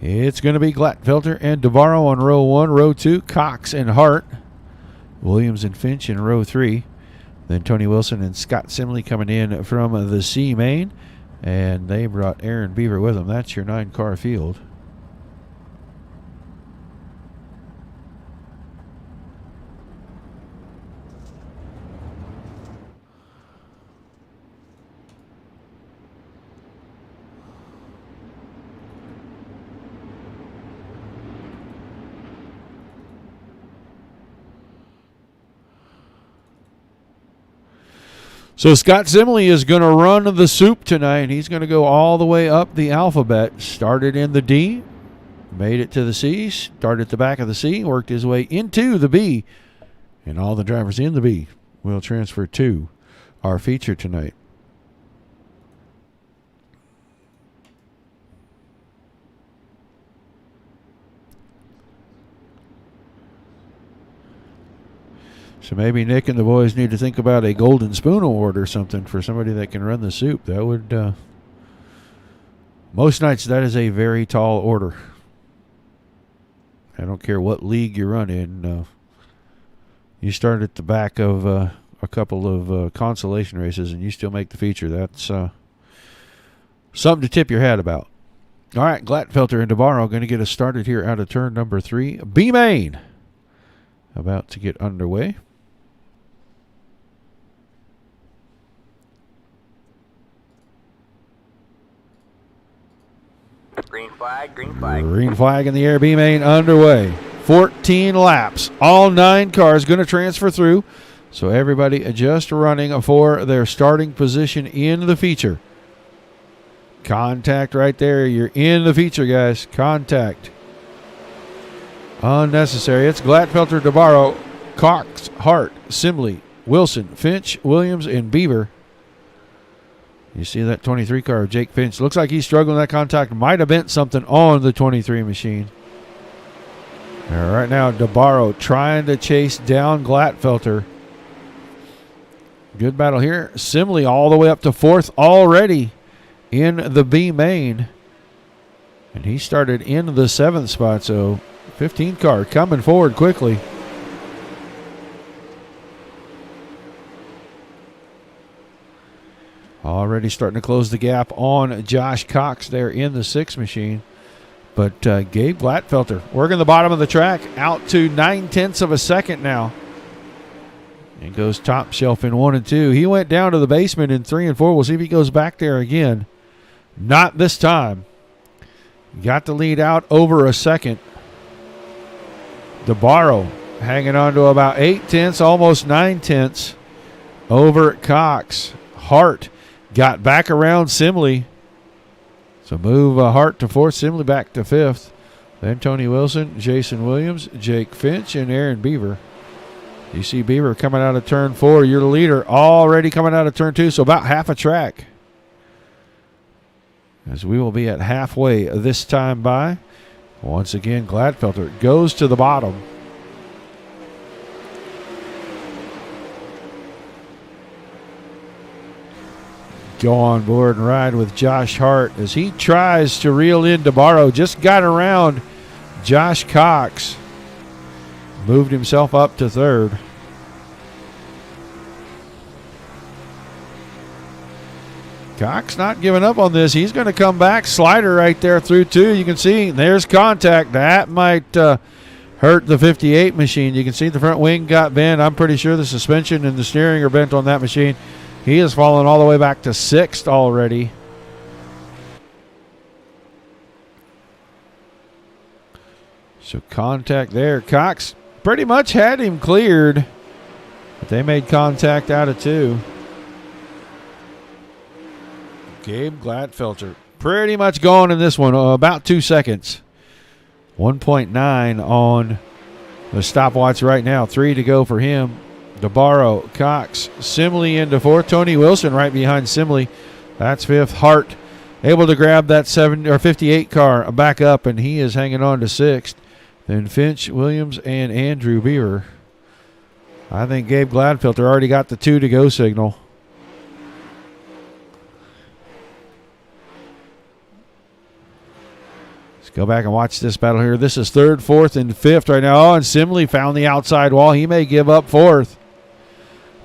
It's going to be Glatfelter and Navarro on row 1. Row 2, Cox and Hart. Williams and Finch in row 3. Then Tony Wilson and Scott Simley coming in from the C main. And they brought Aaron Beaver with them. That's your 9-car field. So Scott Simley is going to run the soup tonight. He's going to go all the way up the alphabet. Started in the D, made it to the C, started at the back of the C, worked his way into the B. And all the drivers in the B will transfer to our feature tonight. So maybe Nick and the boys need to think about a Golden Spoon Award or something for somebody that can run the soup. That would, most nights that is a very tall order. I don't care what league you run in. You start at the back of a couple of consolation races and you still make the feature. That's something to tip your hat about. All right, Glatfelter and Navarro going to get us started here out of turn number 3. B main about to get underway. Green flag, green flag. Green flag in the air, B main underway. 14 laps. All 9 cars going to transfer through. So everybody just running for their starting position in the feature. Contact right there. You're in the feature, guys. Contact. Unnecessary. It's Gladfelter, DeBarro, Cox, Hart, Simley, Wilson, Finch, Williams, and Beaver. You see that 23 car of Jake Finch. Looks like he's struggling. That contact might have bent something on the 23 machine. Right now, DeBarro trying to chase down Gladfelter. Good battle here. Simley all the way up to 4th already in the B main. And he started in the 7th spot, so 15 car coming forward quickly. Already starting to close the gap on Josh Cox there in the 6 machine. But Gabe Gladfelter working the bottom of the track out to 9/10 of a second now. And goes top shelf in 1 and 2. He went down to the basement in 3 and 4. We'll see if he goes back there again. Not this time. Got the lead out over a second. DeBarro hanging on to about 8/10, almost 9/10 over Cox. Hart got back around Simley. So move Hart to 4th, Simley back to 5th. Then Tony Wilson, Jason Williams, Jake Finch, and Aaron Beaver. You see Beaver coming out of turn 4. You're the leader already coming out of turn 2, so about half a track. As we will be at halfway this time by. Once again, Gladfelter goes to the bottom. Go on board and ride with Josh Hart as he tries to reel in DeBarro. Just got around Josh Cox. Moved himself up to 3rd. Cox not giving up on this. He's going to come back. Slider right there through 2. You can see there's contact. That might hurt the 58 machine. You can see the front wing got bent. I'm pretty sure the suspension and the steering are bent on that machine. He has fallen all the way back to 6th already. So contact there. Cox pretty much had him cleared, but they made contact out of 2. Gabe Gladfelter pretty much gone in this one, about 2 seconds. 1.9 on the stopwatch right now. 3 to go for him. DeBarro, Cox, Simley into 4th. Tony Wilson right behind Simley. That's 5th. Hart able to grab that 58 car back up, and he is hanging on to 6th. Then Finch, Williams, and Andrew Beaver. I think Gabe Gladfelter already got the 2 to go signal. Let's go back and watch this battle here. This is 3rd, 4th, and 5th right now. Oh, and Simley found the outside wall. He may give up 4th.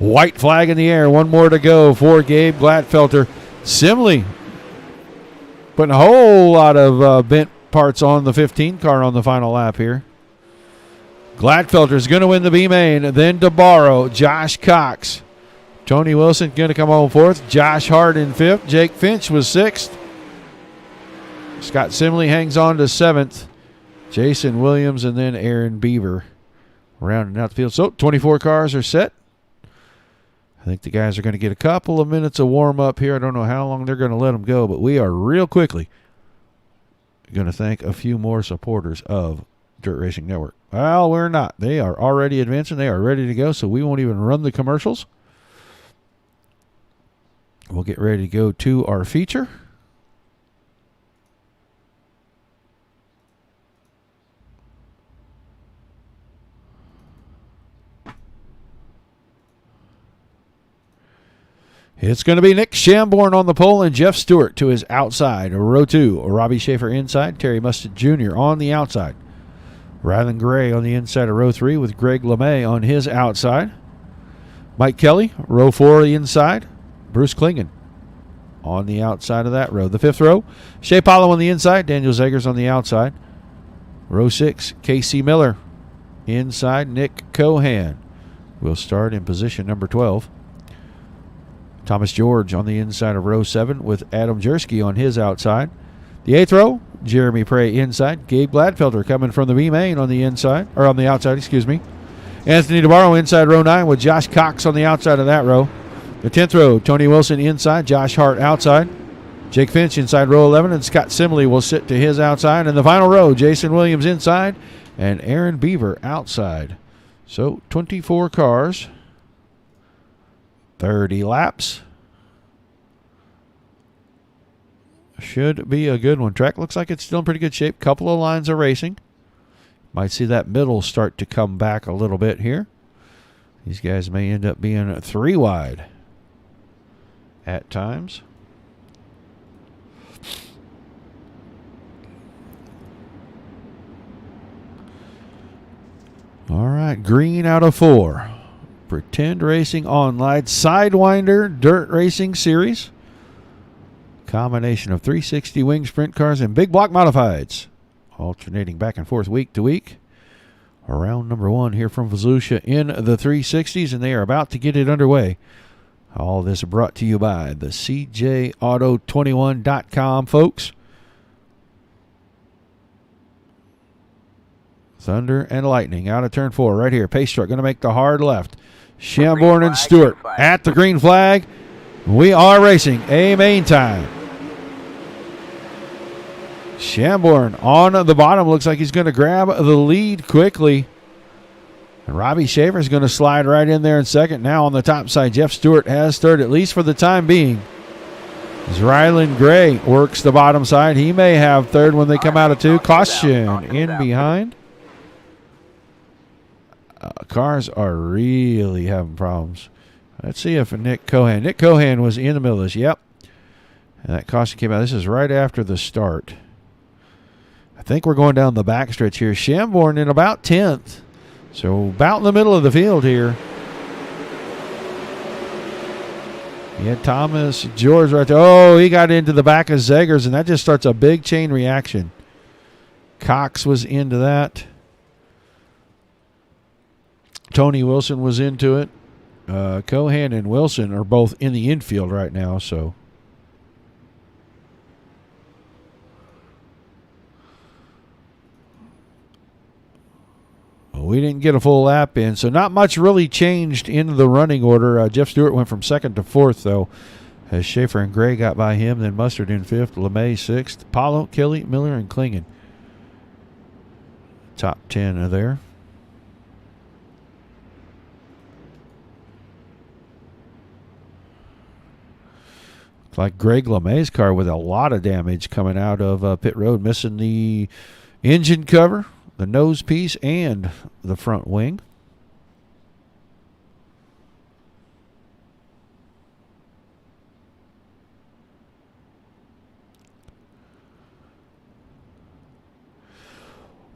White flag in the air. 1 more to go for Gabe Gladfelter. Simley putting a whole lot of bent parts on the 15 car on the final lap here. Gladfelter is going to win the B main. Then DeBarro, Josh Cox. Tony Wilson going to come home 4th. Josh Hart in 5th. Jake Finch was 6th. Scott Simley hangs on to 7th. Jason Williams and then Aaron Beaver rounding out the field. So 24 cars are set. I think the guys are going to get a couple of minutes of warm-up here. I don't know how long they're going to let them go, but we are real quickly going to thank a few more supporters of Dirt Racing Network. Well, we're not. They are already advancing. They are ready to go, so we won't even run the commercials. We'll get ready to go to our feature. It's going to be Nick Shamborn on the pole and Jeff Stewart to his outside. Row 2, Robbie Schaefer inside, Terry Mustard Jr. on the outside. Rylan Gray on the inside of row 3 with Greg LeMay on his outside. Mike Kelly, row 4 inside. Bruce Klingon on the outside of that row. The 5th row, Shea Paulo on the inside, Daniel Zegers on the outside. Row 6, Casey Miller inside, Nick Cohan will start in position number 12. Thomas George on the inside of row 7 with Adam Jersky on his outside. The 8th row, Jeremy Prey inside. Gabe Gladfelter coming from the B main on the inside, or on the outside, excuse me. Anthony DeBarro inside row 9 with Josh Cox on the outside of that row. The 10th row, Tony Wilson inside, Josh Hart outside. Jake Finch inside row 11, and Scott Simley will sit to his outside. And the final row, Jason Williams inside, and Aaron Beaver outside. So 24 cars, 30 laps. Should be a good one. Track looks like it's still in pretty good shape. Couple of lines of racing. Might see that middle start to come back a little bit here. These guys may end up being 3 wide at times. All right, green out of 4. Pretend Racing Online Sidewinder Dirt Racing Series. Combination of 360 wing sprint cars and big block modifieds. Alternating back and forth week to week. Round number 1 here from Volusia in the 360s, and they are about to get it underway. All this brought to you by the CJAuto21.com, folks. Thunder and lightning out of turn 4 right here. Pace truck going to make the hard left. Shamborn and Stewart at the green flag. We are racing a main time. Shamborn on the bottom. Looks like he's going to grab the lead quickly. And Robbie Schaefer is going to slide right in there in second. Now on the top side, Jeff Stewart has third, at least for the time being. As Rylan Gray works the bottom side. He may have third when they come out of 2. Caution in behind. Cars are really having problems. Let's see if Nick Cohan was in the middle of this. Yep. And that caution came out. This is right after the start. I think we're going down the backstretch here. Shamborn in about 10th. So about in the middle of the field here. Yeah, Thomas George right there. Oh, he got into the back of Zegers, and that just starts a big chain reaction. Cox was into that. Tony Wilson was into it. Cohan and Wilson are both in the infield right now, so. We didn't get a full lap in, so not much really changed in the running order. Jeff Stewart went from 2nd to 4th, though, as Schaefer and Gray got by him. Then Mustard in 5th, LeMay 6th, Paulo, Kelly, Miller, and Klingen. Top 10 are there. Looks like Greg LeMay's car with a lot of damage coming out of pit road, missing the engine cover, the nose piece, and the front wing.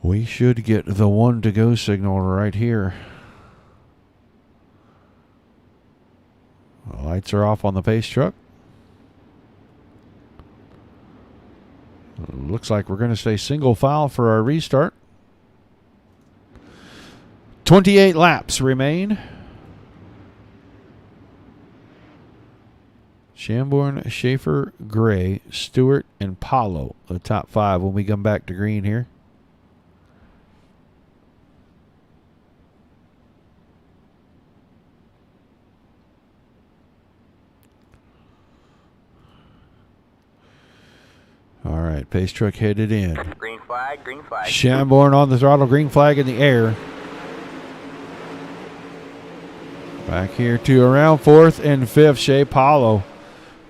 We should get the 1 to go signal right here. The lights are off on the pace truck. Looks like we're going to stay single file for our restart. 28 laps remain. Shamborn, Schaefer, Gray, Stewart, and Paulo, the top 5 when we come back to green here. All right, pace truck headed in. Green flag, green flag. Shamborn on the throttle, green flag in the air. Back here to around 4th and 5th, Shea Paulo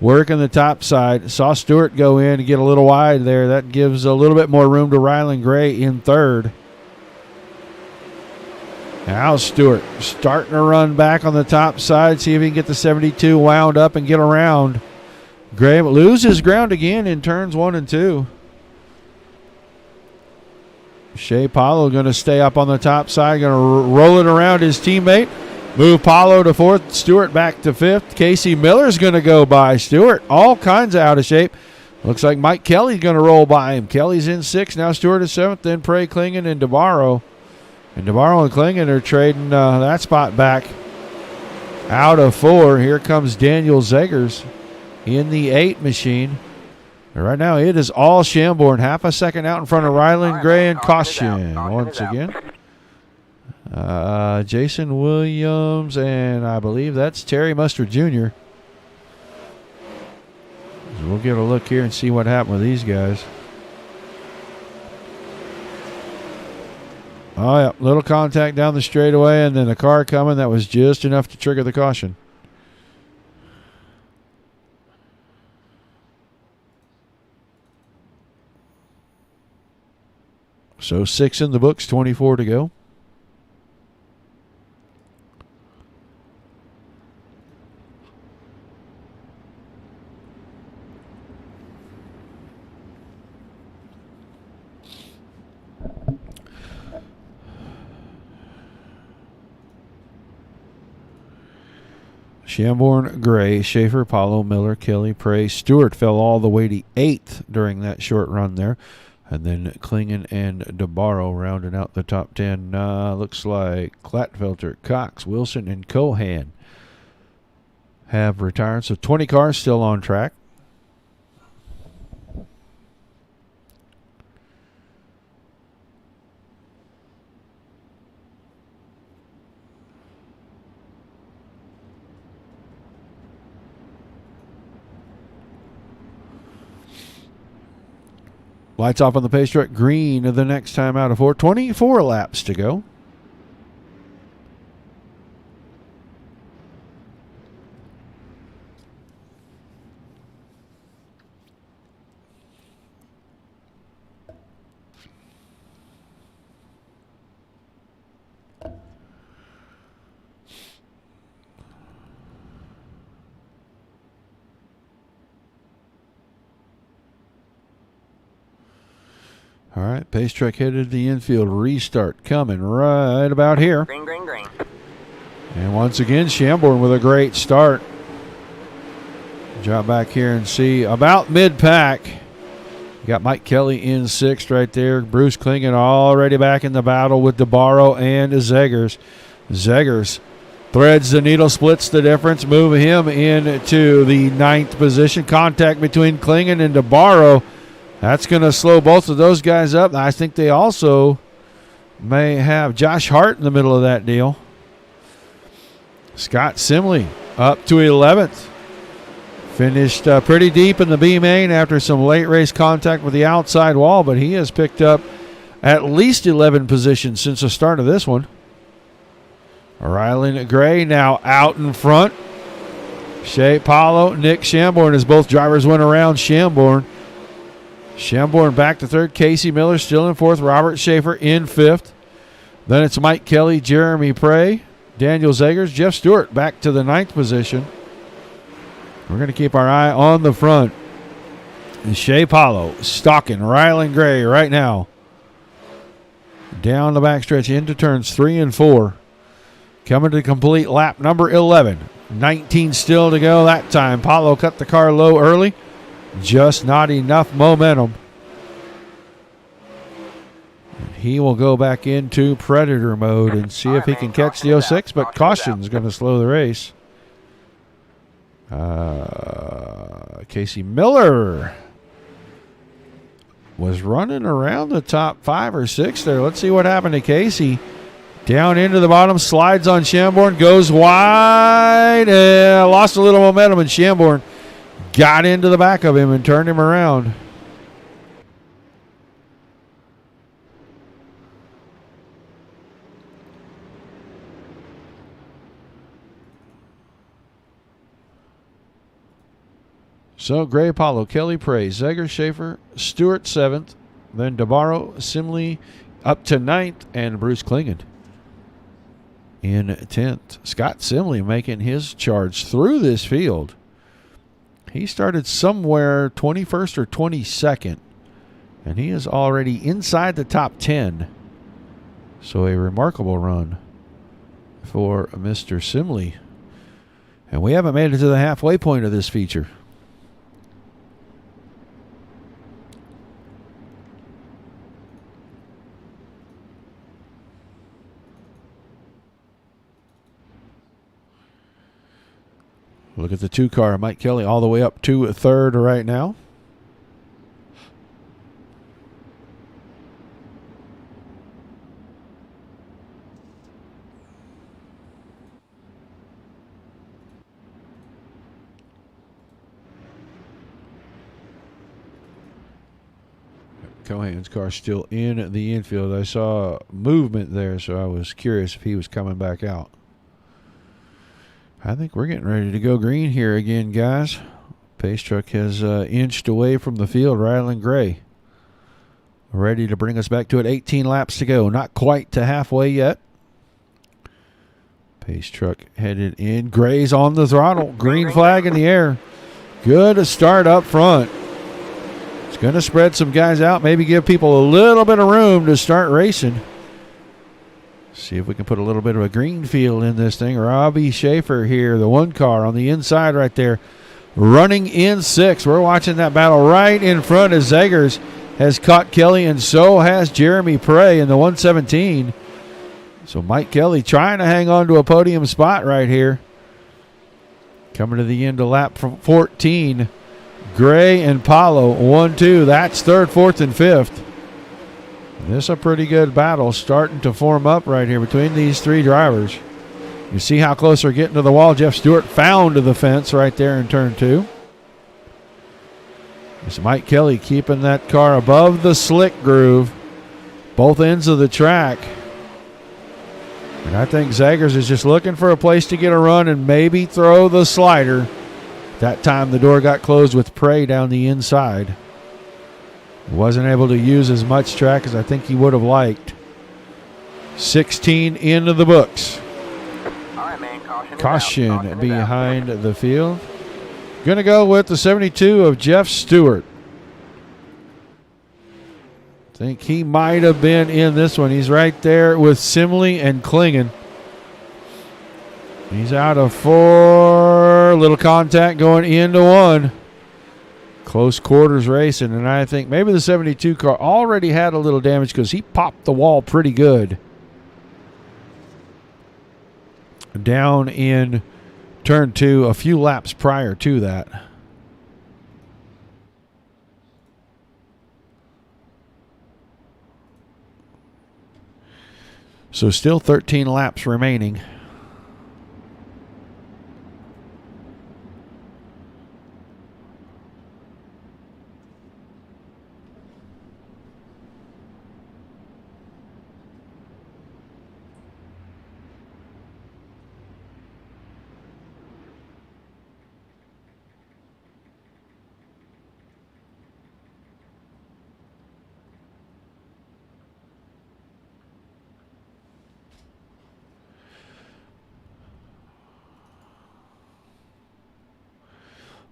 working the top side. Saw Stewart go in and get a little wide there. That gives a little bit more room to Rylan Gray in 3rd. Now Stewart starting to run back on the top side, see if he can get the 72 wound up and get around. Gray loses ground again in turns 1 and 2. Shea Paulo going to stay up on the top side, going to roll it around his teammate. Move Paulo to 4th, Stewart back to 5th. Casey Miller's going to go by Stewart. All kinds of out of shape. Looks like Mike Kelly's going to roll by him. Kelly's in 6th, now Stewart is 7th, then Prey, Klingen, and DeBarro. And DeBarro and Klingen are trading that spot back. Out of 4, here comes Daniel Zegers in the 8 machine. And right now it is all Shamborn. Half a second out in front of Rylan Gray and caution once again. Jason Williams, and I believe that's Terry Mustard Jr. So we'll get a look here and see what happened with these guys. Oh, yeah. Little contact down the straightaway, and then a car coming that was just enough to trigger the caution. So 6 in the books, 24 to go. Shamborn, Gray, Schaefer, Paulo, Miller, Kelly, Prey, Stewart fell all the way to 8th during that short run there. And then Klingen and DeBarro rounded out the top 10. Looks like Glatfelter, Cox, Wilson, and Cohan have retired. So 20 cars still on track. Lights off on the pace track. Green the next time out of 4. 24 laps to go. All right, pace track headed to the infield. Restart coming right about here. Green, green, green. And once again, Shamborn with a great start. Drop back here and see about mid-pack. You got Mike Kelly in 6th right there. Bruce Klingen already back in the battle with DeBarro and Zegers. Zegers threads the needle, splits the difference, move him into the 9th position. Contact between Klingen and DeBarro. That's going to slow both of those guys up. I think they also may have Josh Hart in the middle of that deal. Scott Simley up to 11th. Finished pretty deep in the B main after some late race contact with the outside wall, but he has picked up at least 11 positions since the start of this one. Rylan Gray now out in front. Shea Paulo, Nick Shamborn as both drivers went around Shamborn. Shamborn back to 3rd. Casey Miller still in 4th. Robert Schaefer in 5th. Then it's Mike Kelly, Jeremy Prey, Daniel Zegers, Jeff Stewart back to the 9th position. We're going to keep our eye on the front. And Shea Paulo stalking Rylan Gray right now. Down the backstretch into turns 3 and 4. Coming to complete lap number 11. 19 still to go that time. Paulo cut the car low early. Just not enough momentum. He will go back into Predator mode and see if he can catch the 06, but caution's going to slow the race. Casey Miller was running around the top 5 or 6 there. Let's see what happened to Casey. Down into the bottom, slides on Shamborn, goes wide, lost a little momentum, and Shamborn got into the back of him and turned him around. So Gray, Paulo, Kelly, Prey, Zegers, Schaefer, Stewart 7th, then DeBarro, Simley up to 9th, and Bruce Klingen in 10th. Scott Simley making his charge through this field. He started somewhere 21st or 22nd, and he is already inside the top 10. So a remarkable run for Mr. Simley. And we haven't made it to the halfway point of this feature. Look at the 2 car. Mike Kelly all the way up to 3rd right now. Cohan's car still in the infield. I saw movement there, so I was curious if he was coming back out. I think we're getting ready to go green here again, guys. Pace truck has inched away from the field. Rylan Gray ready to bring us back to it. 18 laps to go. Not quite to halfway yet. Pace truck headed in. Gray's on the throttle. Green flag in the air. Good start up front. It's going to spread some guys out. Maybe give people a little bit of room to start racing. See if we can put a little bit of a green field in this thing. Robbie Schaefer here, the one car on the inside right there, running in 6. We're watching that battle right in front as Zegers has caught Kelly, and so has Jeremy Prey in the 117. So Mike Kelly trying to hang on to a podium spot right here. Coming to the end of lap 14. Gray and Paulo, 1-2. That's third, fourth, and fifth. This is a pretty good battle starting to form up right here between these three drivers. You see how close they're getting to the wall. Jeff Stewart found the fence right there in turn 2. It's Mike Kelly keeping that car above the slick groove, both ends of the track. And I think Zegers is just looking for a place to get a run and maybe throw the slider. That time the door got closed with Prey down the inside. Wasn't able to use as much track as I think he would have liked. 16 into the books. All right, man. Caution behind the field. Going to go with the 72 of Jeff Stewart. Think he might have been in this one. He's right there with Simley and Klingon. He's out of 4. Little contact going into 1. Close quarters racing, and I think maybe the 72 car already had a little damage because he popped the wall pretty good. Down in turn 2 a few laps prior to that. So still 13 laps remaining.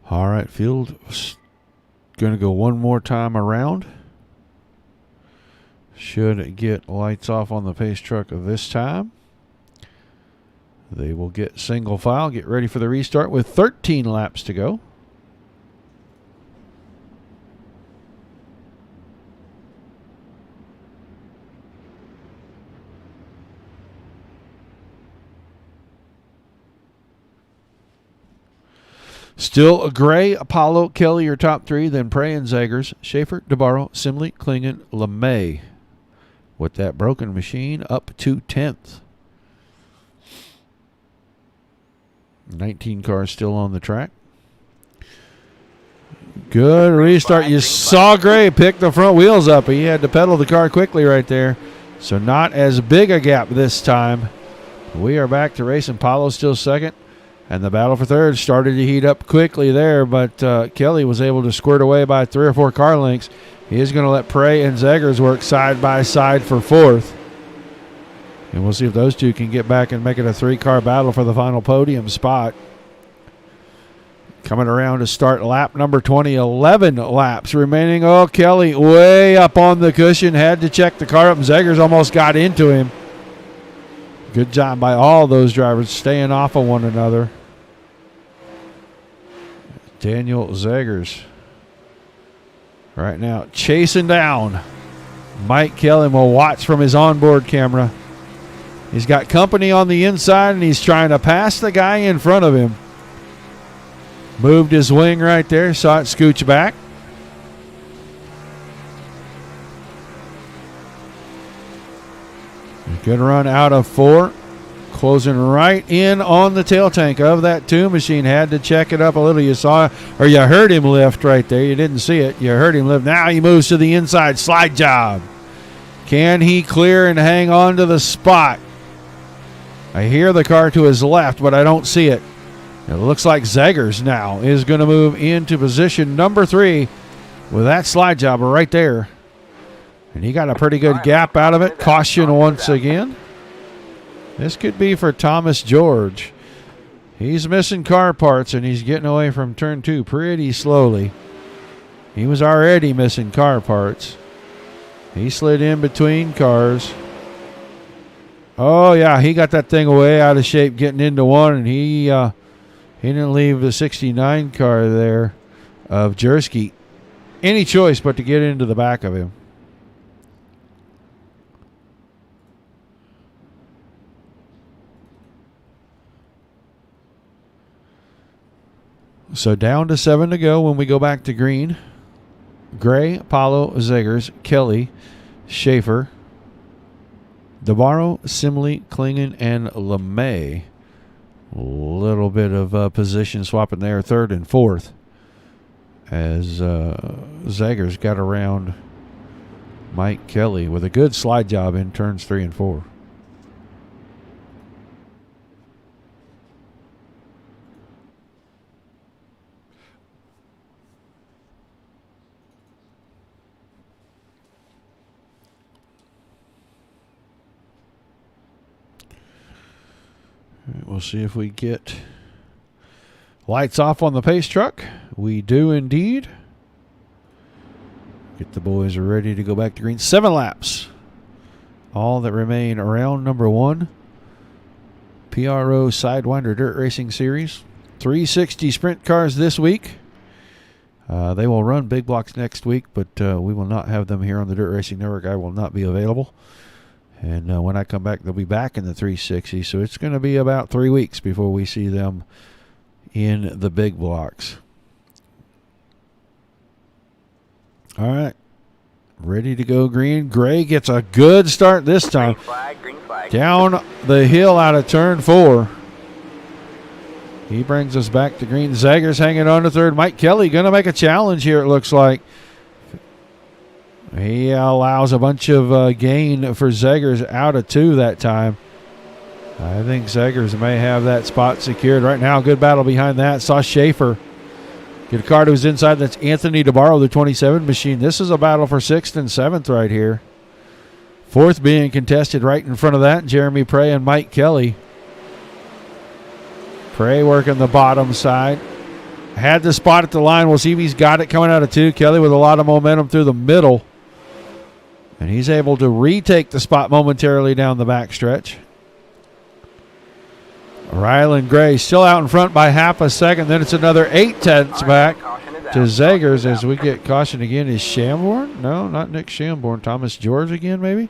All right, field going to go one more time around. Should get lights off on the pace truck this time. They will get single file, get ready for the restart with 13 laps to go. Still Gray, Apollo, Kelly are top 3, then Prey and Zegers, Schaefer, DeBarro, Simley, Klingon, LeMay. With that broken machine up to 10th. 19 cars still on the track. Good restart. You saw Gray pick the front wheels up. He had to pedal the car quickly right there. So not as big a gap this time. We are back to racing. Paulo still second. And the battle for third started to heat up quickly there, but Kelly was able to squirt away by 3 or 4 car lengths. He is going to let Prey and Zegers work side by side for fourth. And we'll see if those two can get back and make it a 3-car battle for the final podium spot. Coming around to start lap number 20, 11 laps remaining. Oh, Kelly way up on the cushion, had to check the car up, and Zegers almost got into him. Good job by all those drivers staying off of one another. Daniel Zegers right now chasing down Mike Kelly. Will watch from his onboard camera. He's got company on the inside, and he's trying to pass the guy in front of him. Moved his wing right there, saw it scooch back. Good run out of 4. closing right in on the tail tank of that 2 machine. Had to check it up a little. You saw, or you heard him lift right there. You didn't see it. You heard him lift. Now he moves to the inside. Slide job. Can he clear and hang on to the spot? I hear the car to his left, but I don't see it. It looks like Zegers now is going to move into position number 3 with that slide job right there. And he got a pretty good gap out of it. Caution once again. This could be for Thomas George. He's missing car parts, and he's getting away from turn 2 pretty slowly. He was already missing car parts. He slid in between cars. Oh, yeah, he got that thing way out of shape getting into one, and he didn't leave the 69 car there of Jersky any choice but to get into the back of him. So down to 7 to go when we go back to green. Gray, Paulo, Zegers, Kelly, Schaefer, DeBarro, Simley, Klingon, and LeMay. A little bit of position swapping there, 3rd and 4th, as Zegers got around Mike Kelly with a good slide job in turns 3 and 4. We'll see if we get lights off on the pace truck. We do indeed. Get the boys ready to go back to green. 7 laps. All that remain around number 1. PRO Sidewinder Dirt Racing Series. 360 sprint cars this week. They will run big blocks next week, but we will not have them here on the Dirt Racing Network. I will not be available. And when I come back, they'll be back in the 360. So it's going to be about 3 weeks before we see them in the big blocks. All right. Ready to go green. Gray gets a good start this time. Green flag. Down the hill out of turn 4. He brings us back to green. Zegers hanging on to 3rd. Mike Kelly going to make a challenge here, it looks like. He allows a bunch of gain for Zegers out of 2 that time. I think Zegers may have that spot secured right now. Good battle behind that. Saw Schaefer get a car to his inside. That's Anthony DeBarro, the 27 machine. This is a battle for 6th and 7th right here. 4th being contested right in front of that. Jeremy Prey and Mike Kelly. Prey working the bottom side. Had the spot at the line. We'll see if he's got it coming out of 2. Kelly with a lot of momentum through the middle. And he's able to retake the spot momentarily down the backstretch. Rylan Gray still out in front by half a second. Then it's another 8 tenths back to Zegers as we get caution again. Is Shamborn? No, not Nick Shamborn. Thomas George again, maybe?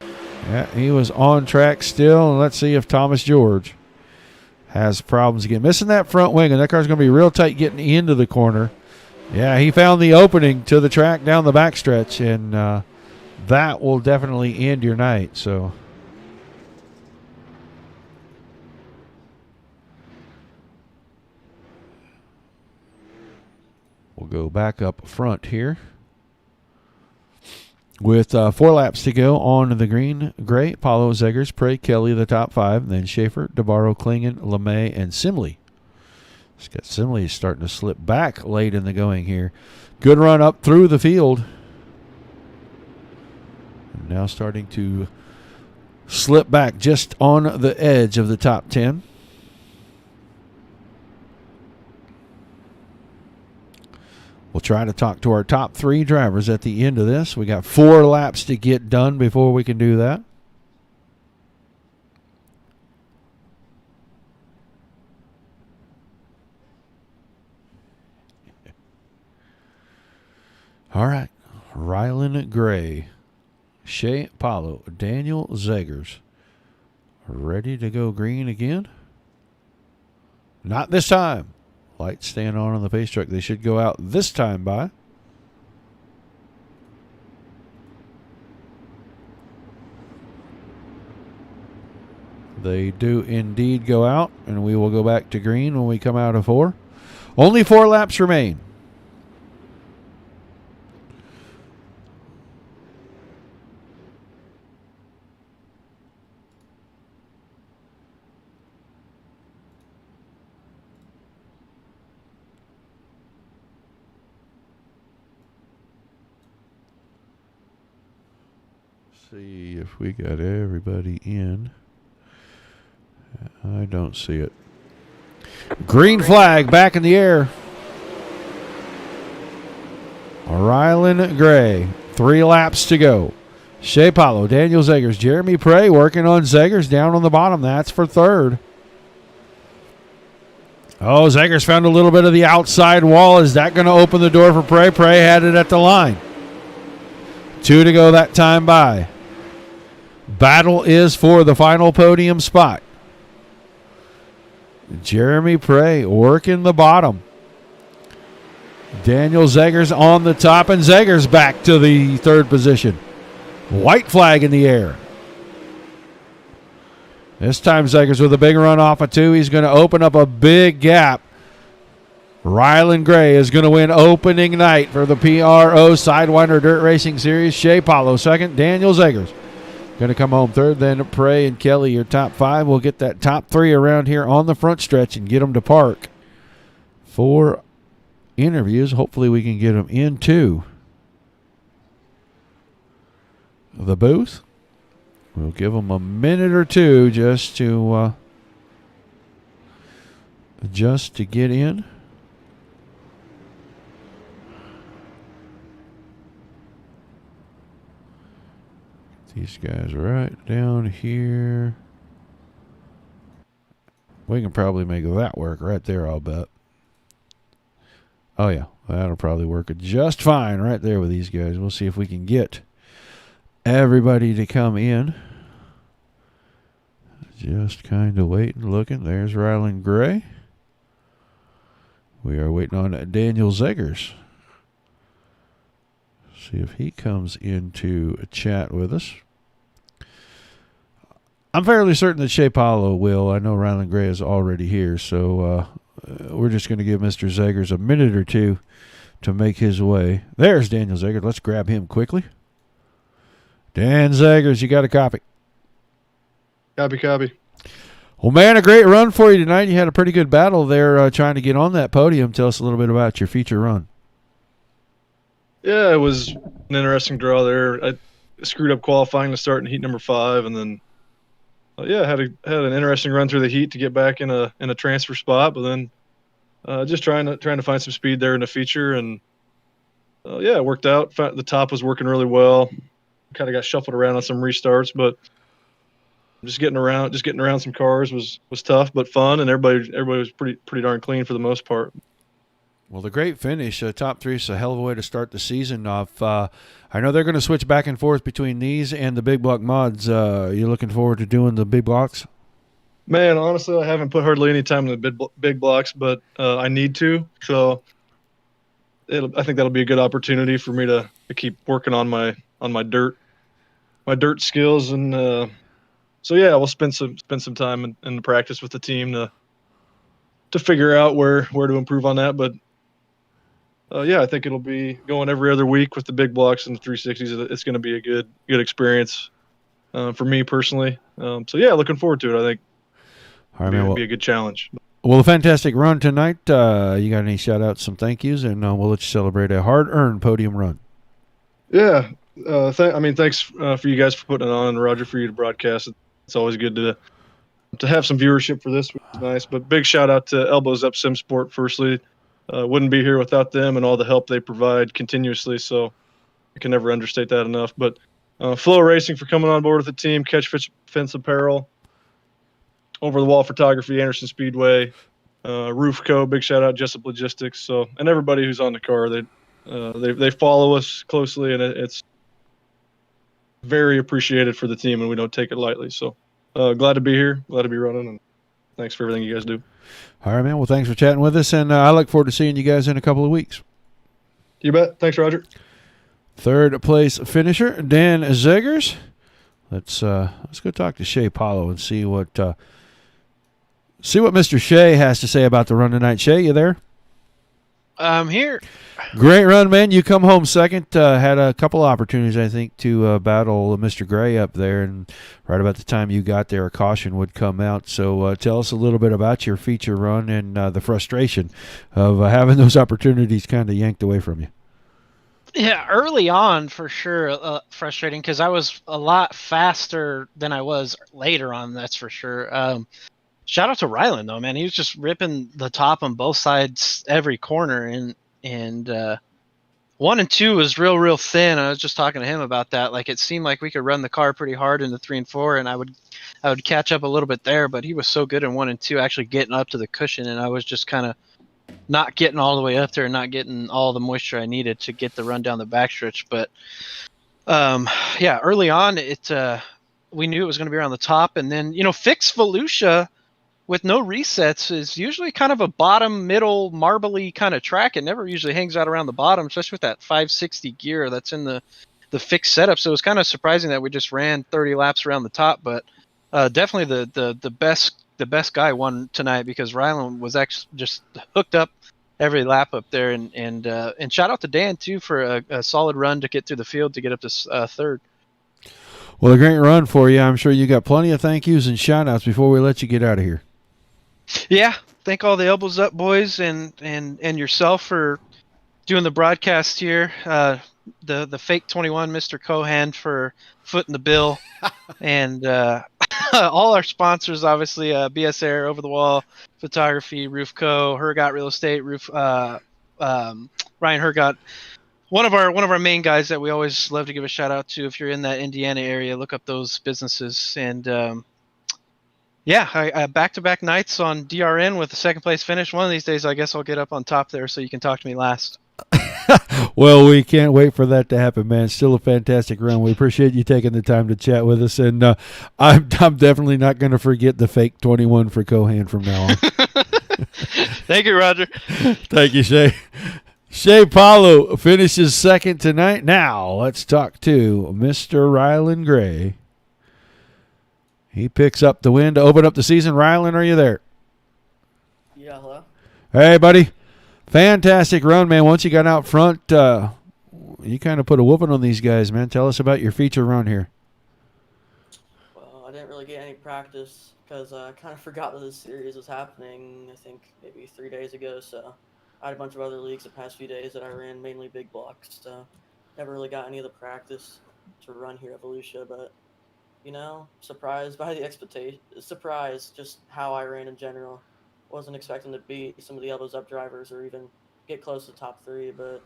Yeah, he was on track still. And let's see if Thomas George has problems again. Missing that front wing, and that car's going to be real tight getting into the corner. Yeah, he found the opening to the track down the backstretch, and that will definitely end your night. So we'll go back up front here with 4 laps to go on the green. Gray, Paulo, Zegers, Prey, Kelly, the top 5, then Schaefer, DeBarro, Klingon, LeMay, and Simley. Scott Simley is starting to slip back late in the going here. Good run up through the field. And now starting to slip back just on the edge of the top 10. We'll try to talk to our top 3 drivers at the end of this. We got 4 laps to get done before we can do that. All right, Rylan Gray, Shea Paulo, Daniel Zegers, ready to go green again? Not this time. Lights staying on the pace truck. They should go out this time by. They do indeed go out, and we will go back to green when we come out of 4. Only 4 laps remain. See if we got everybody in. I don't see it. Green flag back in the air. Rylan Gray. 3 laps to go. Shea Paulo, Daniel Zegers, Jeremy Prey working on Zegers down on the bottom. That's for 3rd. Oh, Zegers found a little bit of the outside wall. Is that going to open the door for Prey? Prey had it at the line. 2 to go that time by. Battle is for the final podium spot. Jeremy Prey working the bottom. Daniel Zegers on the top, and Zegers back to the 3rd position. White flag in the air. This time Zegers with a big run off of 2. He's going to open up a big gap. Rylan Gray is going to win opening night for the PRO Sidewinder Dirt Racing Series. Shea Paulo 2nd. Daniel Zegers going to come home 3rd. Then Prey and Kelly, your top 5. We'll get that top 3 around here on the front stretch and get them to park for interviews. Hopefully we can get them into the booth. We'll give them a minute or 2 just to get in. These guys right down here. We can probably make that work right there, I'll bet. Oh, yeah. That'll probably work just fine right there with these guys. We'll see if we can get everybody to come in. Just kind of waiting, looking. There's Rylan Gray. We are waiting on Daniel Zegers. See if he comes into a chat with us. I'm fairly certain that Shea Paulo will. I know Rylan Gray is already here, so we're just going to give Mr. Zegers a minute or 2 to make his way. There's Daniel Zegers. Let's grab him quickly. Dan Zegers, you got a copy. Copy. Well, man, a great run for you tonight. You had a pretty good battle there trying to get on that podium. Tell us a little bit about your feature run. Yeah, it was an interesting draw there. I screwed up qualifying to start in heat number 5, and then had an interesting run through the heat to get back in a transfer spot, but then just trying to find some speed there in the feature, and it worked out. The top was working really well. Kind of got shuffled around on some restarts, but just getting around some cars was tough but fun, and everybody was pretty darn clean for the most part. Well, the great finish, top 3 is a hell of a way to start the season off. I know they're going to switch back and forth between these and the big block mods. You looking forward to doing the big blocks? Man, honestly, I haven't put hardly any time in the big blocks, but I need to. So I think that'll be a good opportunity for me to keep working on my dirt skills, and we'll spend some time in practice with the team to figure out where to improve on that. But I think it'll be going every other week with the big blocks and the 360s. It's going to be a good experience for me personally. Looking forward to it. I think it'll be a good challenge. Well, a fantastic run tonight. You got any shout-outs, some thank yous, and we'll let you celebrate a hard-earned podium run. Yeah. Thanks for you guys for putting it on, and Roger, for you to broadcast it. It's always good to have some viewership for this, which is nice. But big shout-out to Elbows Up Sim Sport, firstly. Wouldn't be here without them and all the help they provide continuously, so I can never understate that enough. But Flow Racing for coming on board with the team, Catch Fence Apparel, Over the Wall Photography, Anderson Speedway, Roof Co. Big shout out, Jessup Logistics. And everybody who's on the car, they follow us closely, and it's very appreciated for the team, and we don't take it lightly. So glad to be here, glad to be running, and thanks for everything you guys do. All right, man. Well, thanks for chatting with us, and I look forward to seeing you guys in a couple of weeks. You bet. Thanks, Roger. 3rd place finisher, Dan Zegers. Let's go talk to Shea Paulo and see what Mr. Shea has to say about the run tonight. Shea, you there? I'm here. Great run, man. You come home second. Had a couple of opportunities, I think, to battle Mr. Gray up there, and right about the time you got there, a caution would come out. So tell us a little bit about your feature run and the frustration of having those opportunities kind of yanked away from you. Yeah, early on for sure, frustrating because I was a lot faster than I was later on. That's for sure. Shout out to Ryland though, man. He was just ripping the top on both sides every corner, and 1 and 2 was real thin. I was just talking to him about that. Like it seemed like we could run the car pretty hard into 3 and 4, and I would catch up a little bit there. But he was so good in 1 and 2, actually getting up to the cushion, and I was just kind of not getting all the way up there and not getting all the moisture I needed to get the run down the backstretch. But yeah, early on, we knew it was going to be around the top, and then fixed Volusia with no resets is usually kind of a bottom middle marbly kind of track. It never usually hangs out around the bottom, especially with that 560 gear that's in the fixed setup. So it was kind of surprising that we just ran 30 laps around the top, but definitely the best guy won tonight because Ryland was actually just hooked up every lap up there, and shout out to Dan too for a solid run to get through the field to get up to third. Well, a great run for you. I'm sure you got plenty of thank yous and shout outs before we let you get out of here. Yeah, thank all the elbows up boys and yourself for doing the broadcast here. The fake 21, Mr. Cohan, for footing the bill, and all our sponsors, obviously, BS Air, Over the Wall Photography, Roof Co, Hergot Real Estate, Ryan Hergot, one of our main guys that we always love to give a shout out to. If you're in that Indiana area, look up those businesses. And yeah, I back-to-back nights on DRN with the second place finish. One of these days, I guess I'll get up on top there so you can talk to me last. Well, we can't wait for that to happen, man. Still a fantastic run. We appreciate you taking the time to chat with us, and I'm definitely not going to forget the fake 21 for Cohan from now on. Thank you, Roger. Thank you, Shea. Shea Paulo finishes second tonight. Now let's talk to Mr. Ryland Gray. He picks up the win to open up the season. Ryland, are you there? Yeah, hello. Hey, buddy. Fantastic run, man. Once you got out front, you kind of put a whooping on these guys, man. Tell us about your feature run here. Well, I didn't really get any practice because I kind of forgot that this series was happening, I think, maybe 3 days ago. So I had a bunch of other leagues the past few days that I ran, mainly big blocks. So never really got any of the practice to run here at Volusia. But, surprised by the expectation. Surprised just how I ran in general. Wasn't expecting to beat some of the elbows up drivers or even get close to top 3, but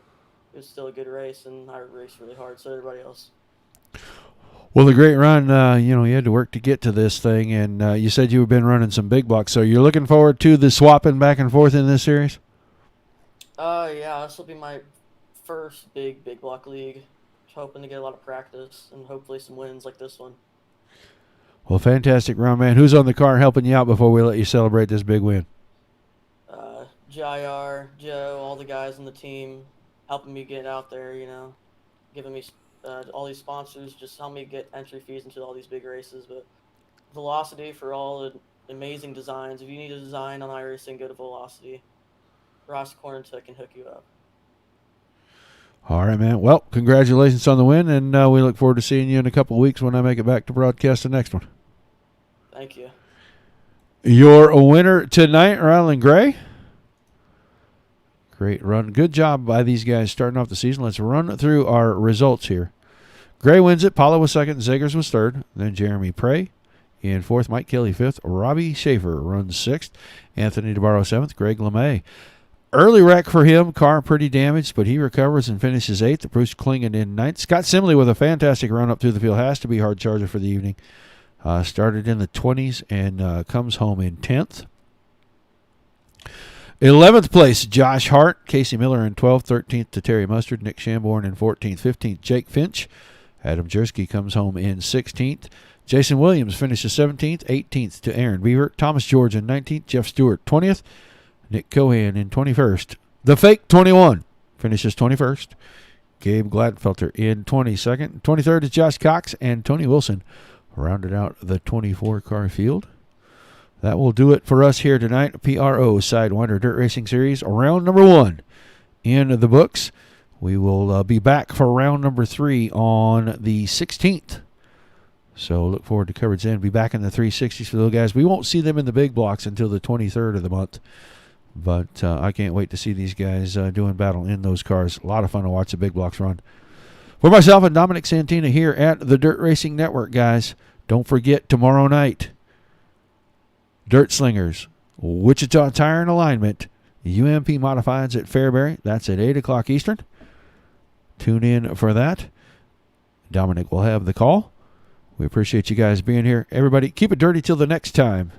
it was still a good race, and I raced really hard, so everybody else. Well, the great run, you had to work to get to this thing, and you said you've been running some big blocks, so you're looking forward to the swapping back and forth in this series? Yeah, this will be my first big block league. Hoping to get a lot of practice and hopefully some wins like this one. Well, fantastic run, man. Who's on the car helping you out before we let you celebrate this big win? JR, Joe, all the guys on the team helping me get out there, giving me all these sponsors, just help me get entry fees into all these big races. But Velocity for all the amazing designs. If you need a design on iRacing, go to Velocity. Ross Corntuck can hook you up. All right, man. Well, congratulations on the win, and we look forward to seeing you in a couple of weeks when I make it back to broadcast the next one. Thank you. You're a winner tonight, Ryland Gray. Great run. Good job by these guys starting off the season. Let's run through our results here. Gray wins it. Paulo was second. Zegers was third. Then Jeremy Prey in fourth. Mike Kelly fifth. Robbie Schaefer runs sixth. Anthony DeBarro seventh. Greg LeMay. Early wreck for him. Car pretty damaged, but he recovers and finishes eighth. Bruce Klingen in ninth. Scott Simley with a fantastic run up through the field. Has to be hard charger for the evening. Started in the 20s and comes home in 10th. 11th place, Josh Hart. Casey Miller in 12th. 13th to Terry Mustard. Nick Shamborn in 14th. 15th, Jake Finch. Adam Jersky comes home in 16th. Jason Williams finishes 17th. 18th to Aaron Beaver. Thomas George in 19th. Jeff Stewart 20th. Nick Cohan in 21st. The fake 21 finishes 21st. Gabe Gladfelter in 22nd. 23rd is Josh Cox. And Tony Wilson rounded out the 24-car field. That will do it for us here tonight. PRO Sidewinder Dirt Racing Series, round number 1 in the books. We will be back for round number 3 on the 16th. So look forward to coverage then. Be back in the 360s for those guys. We won't see them in the big blocks until the 23rd of the month. But I can't wait to see these guys doing battle in those cars. A lot of fun to watch the big blocks run. For myself and Dominic Santina here at the Dirt Racing Network, guys, don't forget tomorrow night, Dirt Slingers, Wichita Tire and Alignment, UMP Modifieds at Fairbury. That's at 8 o'clock Eastern. Tune in for that. Dominic will have the call. We appreciate you guys being here. Everybody, keep it dirty till the next time.